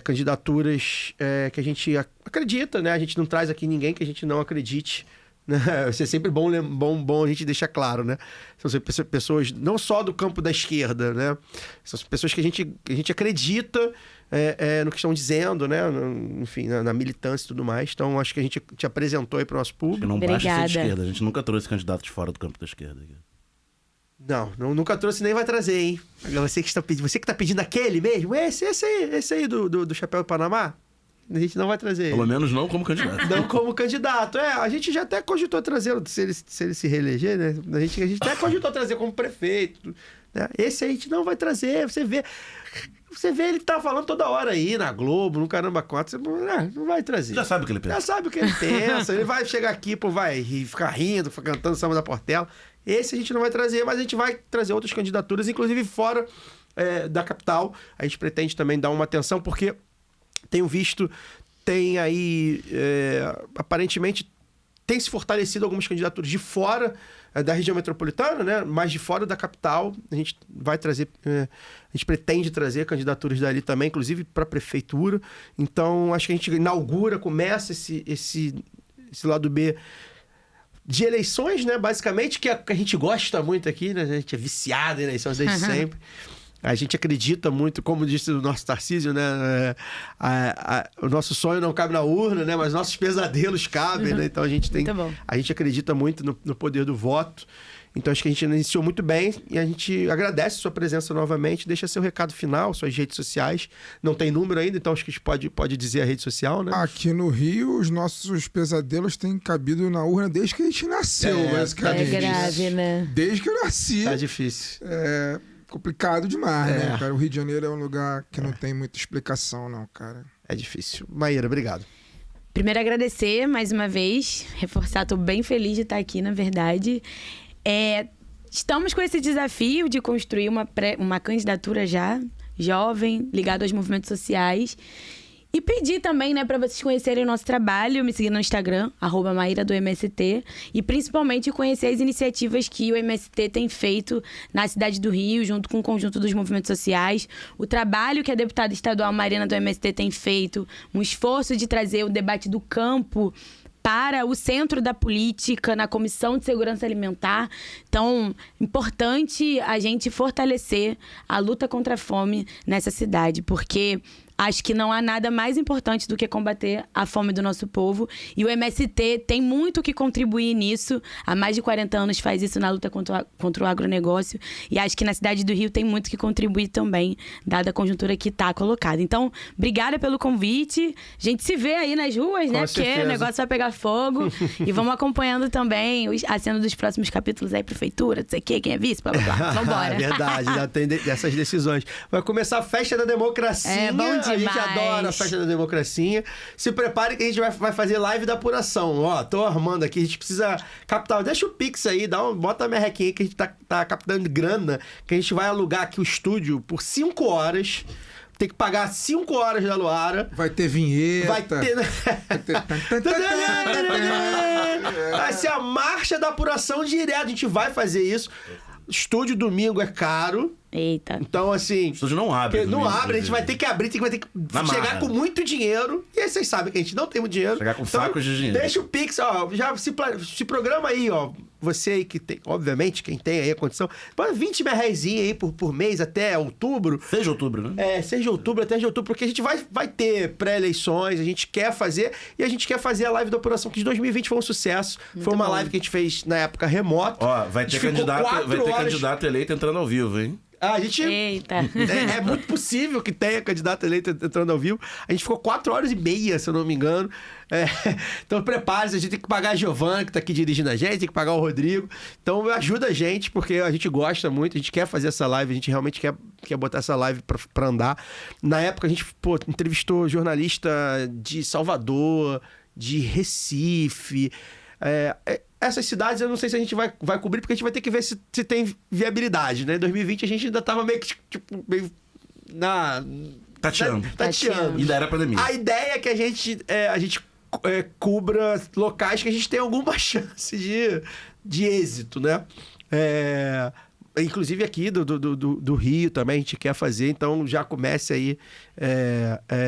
candidaturas que a gente acredita, né? A gente não traz aqui ninguém que a gente não acredite. Vai ser sempre bom a gente deixar claro, né? São pessoas não só do campo da esquerda, né? São pessoas que a gente acredita no que estão dizendo, né? Enfim, na militância e tudo mais. Então, acho que a gente te apresentou aí para o nosso público. Não basta ser de esquerda. A gente nunca trouxe candidatos fora do campo da esquerda. Não, nunca trouxe nem vai trazer, hein? Você que está pedindo aquele mesmo? Esse aí do Chapéu do Panamá? A gente não vai trazer. Pelo menos não como candidato. Não como candidato. A gente já até cogitou trazer, se ele se reeleger, né? A gente até cogitou trazer como prefeito. Né? Esse aí a gente não vai trazer. Você vê ele tá falando toda hora aí, na Globo, no Caramba 4. Você não vai trazer. Já sabe o que ele pensa. Já sabe o que ele pensa. Ele vai chegar aqui, vai ficar rindo, ficar cantando samba da Portela. Esse a gente não vai trazer, mas a gente vai trazer outras candidaturas, inclusive fora da capital. A gente pretende também dar uma atenção, porque... Tenho visto, tem aí, aparentemente, tem se fortalecido algumas candidaturas de fora da região metropolitana, né? Mas de fora da capital, a gente vai trazer, a gente pretende trazer candidaturas dali também, inclusive para a prefeitura. Então, acho que a gente começa esse lado B de eleições, né? Basicamente, que a gente gosta muito aqui, né? A gente é viciado em eleições desde sempre. A gente acredita muito, como disse o nosso Tarcísio, né? O nosso sonho não cabe na urna, né? Mas nossos pesadelos cabem, né? Então a gente acredita muito no poder do voto. Então acho que a gente iniciou muito bem e a gente agradece a sua presença novamente. Deixa seu recado final, suas redes sociais. Não tem número ainda, então acho que a gente pode dizer a rede social, né? Aqui no Rio, os nossos pesadelos têm cabido na urna desde que a gente nasceu, basicamente. É grave, né? Desde que eu nasci. Tá difícil. Complicado demais, né, cara? O Rio de Janeiro é um lugar que não tem muita explicação, não, cara. É difícil. Maíra, obrigado. Primeiro, agradecer mais uma vez, reforçar, tô bem feliz de estar aqui, na verdade. Estamos com esse desafio de construir uma candidatura já jovem, ligada aos movimentos sociais. E pedir também, né, para vocês conhecerem o nosso trabalho, me seguir no Instagram, @maíra_do_MST, e principalmente conhecer as iniciativas que o MST tem feito na cidade do Rio, junto com o conjunto dos movimentos sociais, o trabalho que a deputada estadual Marina do MST tem feito, um esforço de trazer o debate do campo para o centro da política, na Comissão de Segurança Alimentar. Então, importante a gente fortalecer a luta contra a fome nessa cidade, porque acho que não há nada mais importante do que combater a fome do nosso povo. E o MST tem muito que contribuir nisso. Há mais de 40 anos faz isso na luta contra o agronegócio. E acho que na cidade do Rio tem muito que contribuir também, dada a conjuntura que está colocada. Então, obrigada pelo convite. A gente se vê aí nas ruas, né? Porque o negócio vai pegar fogo. E vamos acompanhando também a cena dos próximos capítulos aí, prefeitura, não sei o quê, quem é vice, blá, blá, blá. Vambora. É verdade, já tem dessas decisões. Vai começar a Festa da Democracia. É bom demais. A gente adora a Festa da Democracia. Se prepare que a gente vai fazer live da apuração. Ó, tô armando aqui, a gente precisa captar. Deixa o Pix aí, bota a merrequinha que a gente tá captando grana, que a gente vai alugar aqui o estúdio por 5 horas. Tem que pagar 5 horas da Luara. Vai ter vinheta. Vai ter... Vai ser a marcha da apuração direto. A gente vai fazer isso. Estúdio domingo é caro. Eita. Então, assim... O estúdio não abre. Não abre, a gente vai ter que abrir, vai ter que chegar com muito dinheiro. E aí vocês sabem que a gente não tem muito dinheiro. Chegar com então, sacos de dinheiro. Deixa o Pix, ó, já se programa aí, ó. Você aí que tem, obviamente, quem tem aí a condição, põe 20 merrezinho aí por mês até outubro. 6 de outubro, né? É, 6 de outubro até de outubro, porque a gente vai ter pré-eleições, a gente quer fazer, e a gente quer fazer a live da apuração, que de 2020 foi um sucesso. Muito foi uma bom. live que a gente fez na época remota. Ó, vai ter candidato eleito entrando ao vivo, hein? A gente... Eita. É muito possível que tenha candidato eleito entrando ao vivo. A gente ficou 4 horas e meia, se eu não me engano. Então prepare-se, a gente tem que pagar a Giovana, que tá aqui dirigindo a gente, tem que pagar o Rodrigo. Então ajuda a gente, porque a gente gosta muito, a gente quer fazer essa live, a gente realmente quer botar essa live pra andar. Na época a gente entrevistou jornalista de Salvador, de Recife... essas cidades eu não sei se a gente vai cobrir, porque a gente vai ter que ver se tem viabilidade, né? Em 2020 a gente ainda tava meio que, meio Tateando. Ainda era pandemia. A ideia é que a gente cubra locais que a gente tem alguma chance de êxito, né? Inclusive aqui do Rio também a gente quer fazer, então já comece aí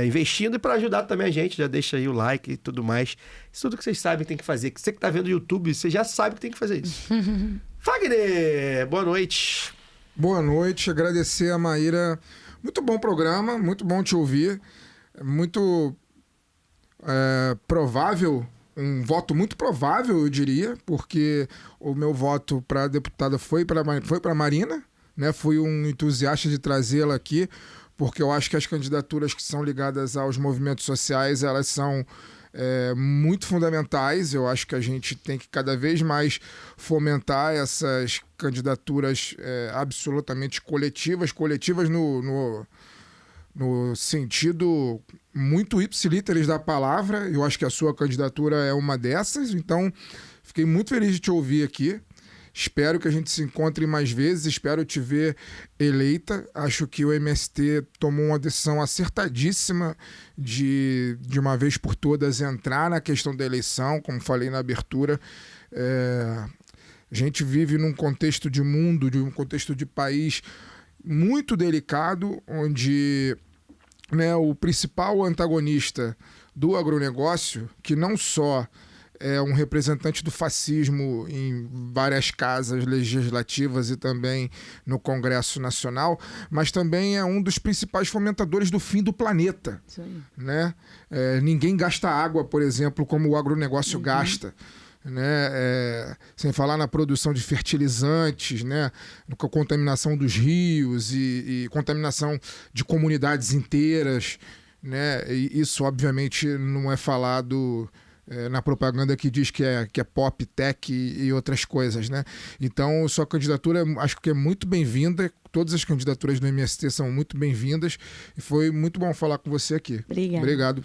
investindo, e para ajudar também a gente, já deixa aí o like e tudo mais. Isso tudo que vocês sabem que tem que fazer. Você que tá vendo o YouTube, você já sabe que tem que fazer isso. Fagner, boa noite. Boa noite, agradecer a Maíra. Muito bom programa, muito bom te ouvir. Muito provável, um voto muito provável, eu diria, porque o meu voto para deputada foi para Marina, né? Fui um entusiasta de trazê-la aqui, porque eu acho que as candidaturas que são ligadas aos movimentos sociais, elas são muito fundamentais. Eu acho que a gente tem que cada vez mais fomentar essas candidaturas absolutamente coletivas no sentido muito ipsilíteres da palavra. Eu acho que a sua candidatura é uma dessas, então fiquei muito feliz de te ouvir aqui. Espero que a gente se encontre mais vezes, espero te ver eleita. Acho que o MST tomou uma decisão acertadíssima de uma vez por todas entrar na questão da eleição, como falei na abertura. A gente vive num contexto de mundo, de um contexto de país muito delicado, onde, né, o principal antagonista do agronegócio, que não só é um representante do fascismo em várias casas legislativas e também no Congresso Nacional, mas também é um dos principais fomentadores do fim do planeta. Sim. Né? Ninguém gasta água, por exemplo, como o agronegócio gasta. Né? Sem falar na produção de fertilizantes, né? Com a contaminação dos rios e contaminação de comunidades inteiras, né? E isso, obviamente, não é falado na propaganda que diz que é pop, tech e outras coisas, né? Então, sua candidatura acho que é muito bem-vinda. Todas as candidaturas do MST são muito bem-vindas. E foi muito bom falar com você aqui. Obrigado.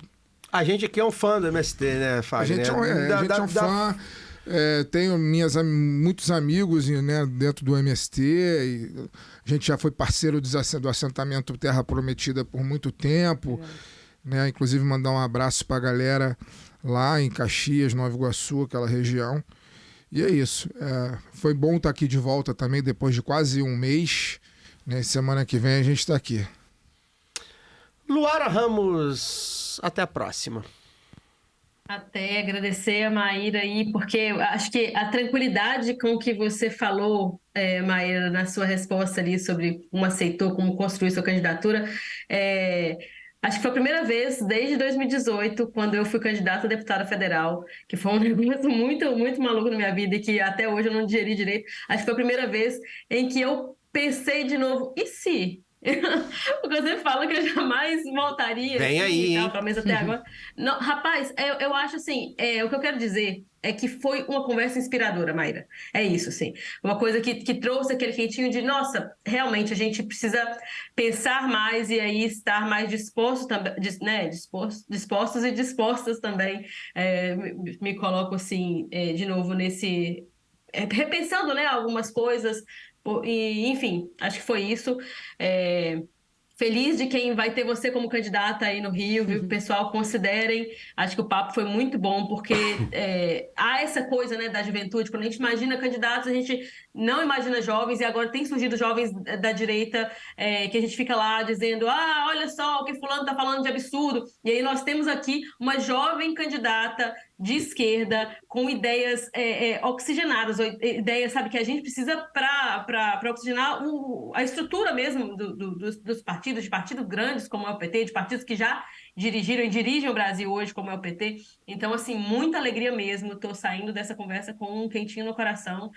A gente aqui é um fã do MST, né, Fagner? A gente é um fã. Tenho muitos amigos, né, dentro do MST. A gente já foi parceiro do assentamento Terra Prometida por muito tempo. né? Inclusive mandar um abraço para a galera lá em Caxias, Nova Iguaçu, aquela região. E é isso. Foi bom estar aqui de volta também, depois de quase um mês. Né? Semana que vem a gente está aqui. Luara Ramos, até a próxima. Até agradecer a Maíra aí, porque eu acho que a tranquilidade com que você falou, Maíra, na sua resposta ali sobre como aceitou, como construiu sua candidatura, acho que foi a primeira vez desde 2018, quando eu fui candidata a deputada federal, que foi um negócio muito, muito maluco na minha vida e que até hoje eu não digeri direito. Acho que foi a primeira vez em que eu pensei de novo, e se? Porque você fala que eu jamais voltaria. Vem aí, hein? Pelo menos até agora. Não, rapaz, eu acho assim, o que eu quero dizer é que foi uma conversa inspiradora, Maíra. É isso, assim. Uma coisa que trouxe aquele quentinho de, nossa, realmente a gente precisa pensar mais e aí estar mais dispostos e dispostas também. Me coloco assim, de novo nesse... repensando, né, algumas coisas. E, enfim, acho que foi isso. Feliz de quem vai ter você como candidata aí no Rio, viu? Pessoal, considerem. Acho que o papo foi muito bom, porque há essa coisa, né, da juventude. Quando a gente imagina candidatos, a gente não imagina jovens, e agora tem surgido jovens da direita que a gente fica lá dizendo, olha só o que fulano tá falando de absurdo. E aí nós temos aqui uma jovem candidata de esquerda com ideias oxigenadas, ideias, sabe, que a gente precisa para oxigenar a estrutura mesmo dos partidos, de partidos grandes como é o PT, de partidos que já dirigiram e dirigem o Brasil hoje como é o PT. Então, assim, muita alegria mesmo. Estou saindo dessa conversa com um quentinho no coração,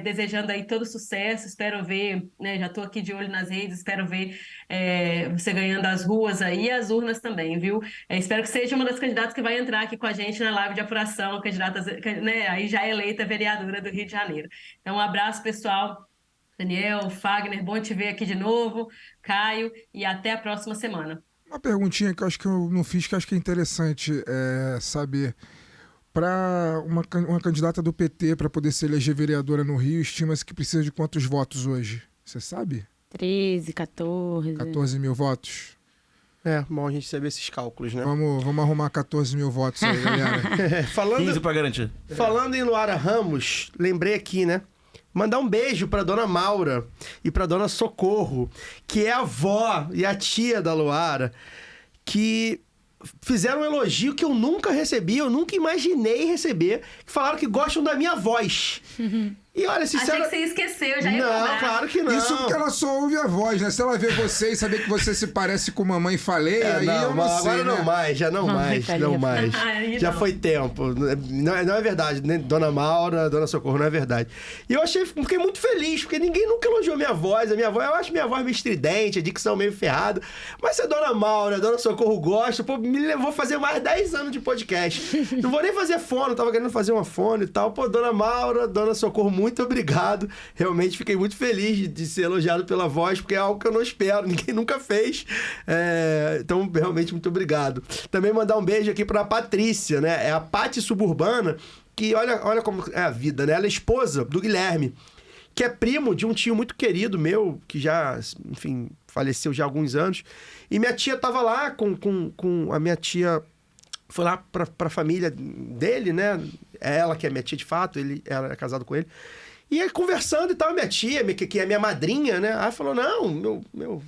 desejando aí todo sucesso. Espero ver, né, já estou aqui de olho nas redes, espero ver você ganhando as ruas aí e as urnas também, viu? Espero que seja uma das candidatas que vai entrar aqui com a gente na live de apuração, candidata, né, aí já eleita vereadora do Rio de Janeiro. Então, um abraço, pessoal. Daniel, Fagner, bom te ver aqui de novo. Caio, e até a próxima semana. Uma perguntinha que eu acho que eu não fiz, que eu acho que é interessante saber. Para uma candidata do PT para poder se eleger vereadora no Rio, estima-se que precisa de quantos votos hoje? Você sabe? 13, 14. 14 mil votos? Bom a gente saber esses cálculos, né? Vamos arrumar 14 mil votos aí, galera. 15 para garantir. Falando em Luara Ramos, lembrei aqui, né? Mandar um beijo pra dona Maura e pra dona Socorro, que é a avó e a tia da Luara, que fizeram um elogio que eu nunca recebi, eu nunca imaginei receber, que falaram que gostam da minha voz. E olha, sinceramente... Achei que você esqueceu, já ia Não, cobrar. claro que não. Isso porque ela só ouve a voz, né? Se ela ver você e saber que você se parece com Mamãe Falei, aí eu não sei, agora né? não mais, já não mais, não mais. Já foi tempo. Não é verdade, né? Dona Maura, Dona Socorro, não é verdade. E eu fiquei muito feliz, porque ninguém nunca elogiou minha voz. A minha voz, eu acho minha voz meio estridente, a dicção meio ferrada. Mas se a Dona Maura, a Dona Socorro gosta, pô, me levou a fazer mais 10 anos de podcast. Não vou nem fazer fono, tava querendo fazer uma fono e tal. Pô, Dona Maura, Dona Socorro, muito obrigado. Realmente fiquei muito feliz de ser elogiado pela voz, porque é algo que eu não espero, ninguém nunca fez. Então, realmente, muito obrigado. Também mandar um beijo aqui pra Patrícia, né? É a Pati Suburbana, que olha como é a vida, né? Ela é esposa do Guilherme, que é primo de um tio muito querido meu, que já, enfim, faleceu já há alguns anos. E minha tia tava lá com a minha tia... Foi lá pra família dele, né? É ela que é minha tia de fato, ela é casado com ele. E aí, conversando e tal, minha tia, que é minha madrinha, né? Aí falou, não, meu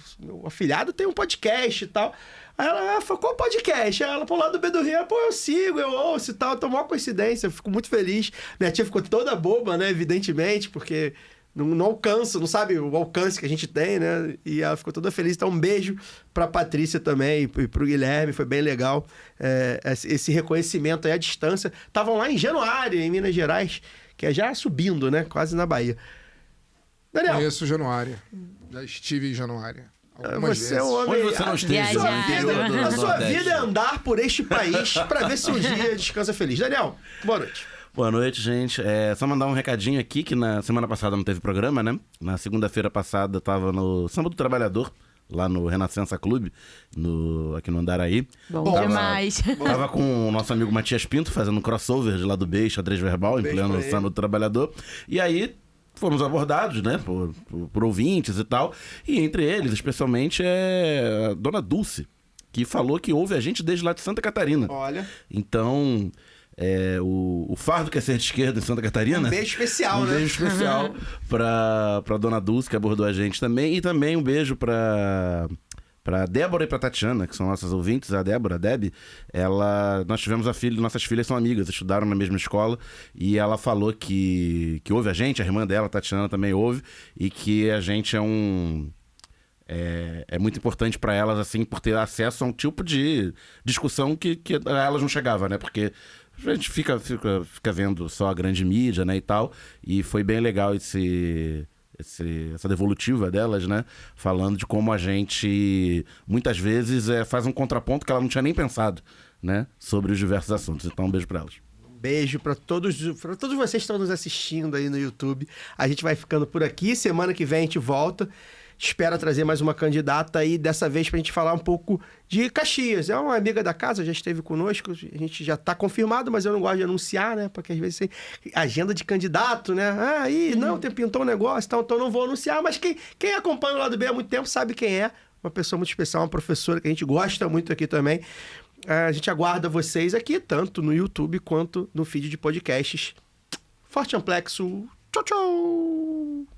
afilhado tem um podcast e tal. Aí ela falou, qual podcast? Aí ela, pô, lá do B do Rio, pô, eu sigo, eu ouço e tal. Então, maior coincidência, eu fico muito feliz. Minha tia ficou toda boba, né? Evidentemente, porque não alcança, não sabe o alcance que a gente tem, né? E ela ficou toda feliz. Então, um beijo pra Patrícia também e pro Guilherme, foi bem legal esse reconhecimento aí à distância. Estavam lá em Januário, em Minas Gerais, que é já subindo, né? Quase na Bahia. Daniel. Conheço Januária. Já estive em Januária. Você é um homem... Onde você não esteve? A sua vida é andar por este país pra ver se um dia descansa feliz. Daniel, boa noite. Boa noite, gente. Só mandar um recadinho aqui, que na semana passada não teve programa, né? Na segunda-feira passada tava no Samba do Trabalhador, lá no Renascença Clube, aqui no Andaraí. Bom demais. Tava com o nosso amigo Matias Pinto, fazendo um crossover de lá do B, xadrez verbal, em pleno Samba do Trabalhador. E aí fomos abordados, né, por ouvintes e tal. E entre eles, especialmente, a Dona Dulce, que falou que ouve a gente desde lá de Santa Catarina. Olha. Então, o fardo quer ser de esquerda em Santa Catarina. Um beijo especial, né? Um beijo especial pra Dona Dulce, que abordou a gente também. E também um beijo pra Débora e pra Tatiana, que são nossas ouvintes. A Débora, a Deb, nós tivemos nossas filhas são amigas, estudaram na mesma escola, e ela falou que ouve a gente, a irmã dela, a Tatiana, também ouve, e que a gente é muito importante pra elas, assim, por ter acesso a um tipo de discussão que a elas não chegava, né? Porque a gente fica vendo só a grande mídia, né, e tal, e foi bem legal essa devolutiva delas, né? Falando de como a gente, muitas vezes, faz um contraponto que ela não tinha nem pensado, né? Sobre os diversos assuntos. Então, um beijo pra elas. Beijo pra todos vocês que estão nos assistindo aí no YouTube. A gente vai ficando por aqui. Semana que vem a gente volta. Espero trazer mais uma candidata aí, dessa vez pra gente falar um pouco de Caxias. É uma amiga da casa, já esteve conosco, a gente já tá confirmado, mas eu não gosto de anunciar, né? Porque às vezes tem agenda de candidato, né? Não, pintou um negócio, então não vou anunciar, mas quem acompanha o Lado B há muito tempo sabe quem é. Uma pessoa muito especial, uma professora que a gente gosta muito aqui também. A gente aguarda vocês aqui, tanto no YouTube quanto no feed de podcasts. Forte Amplexo. Tchau, tchau!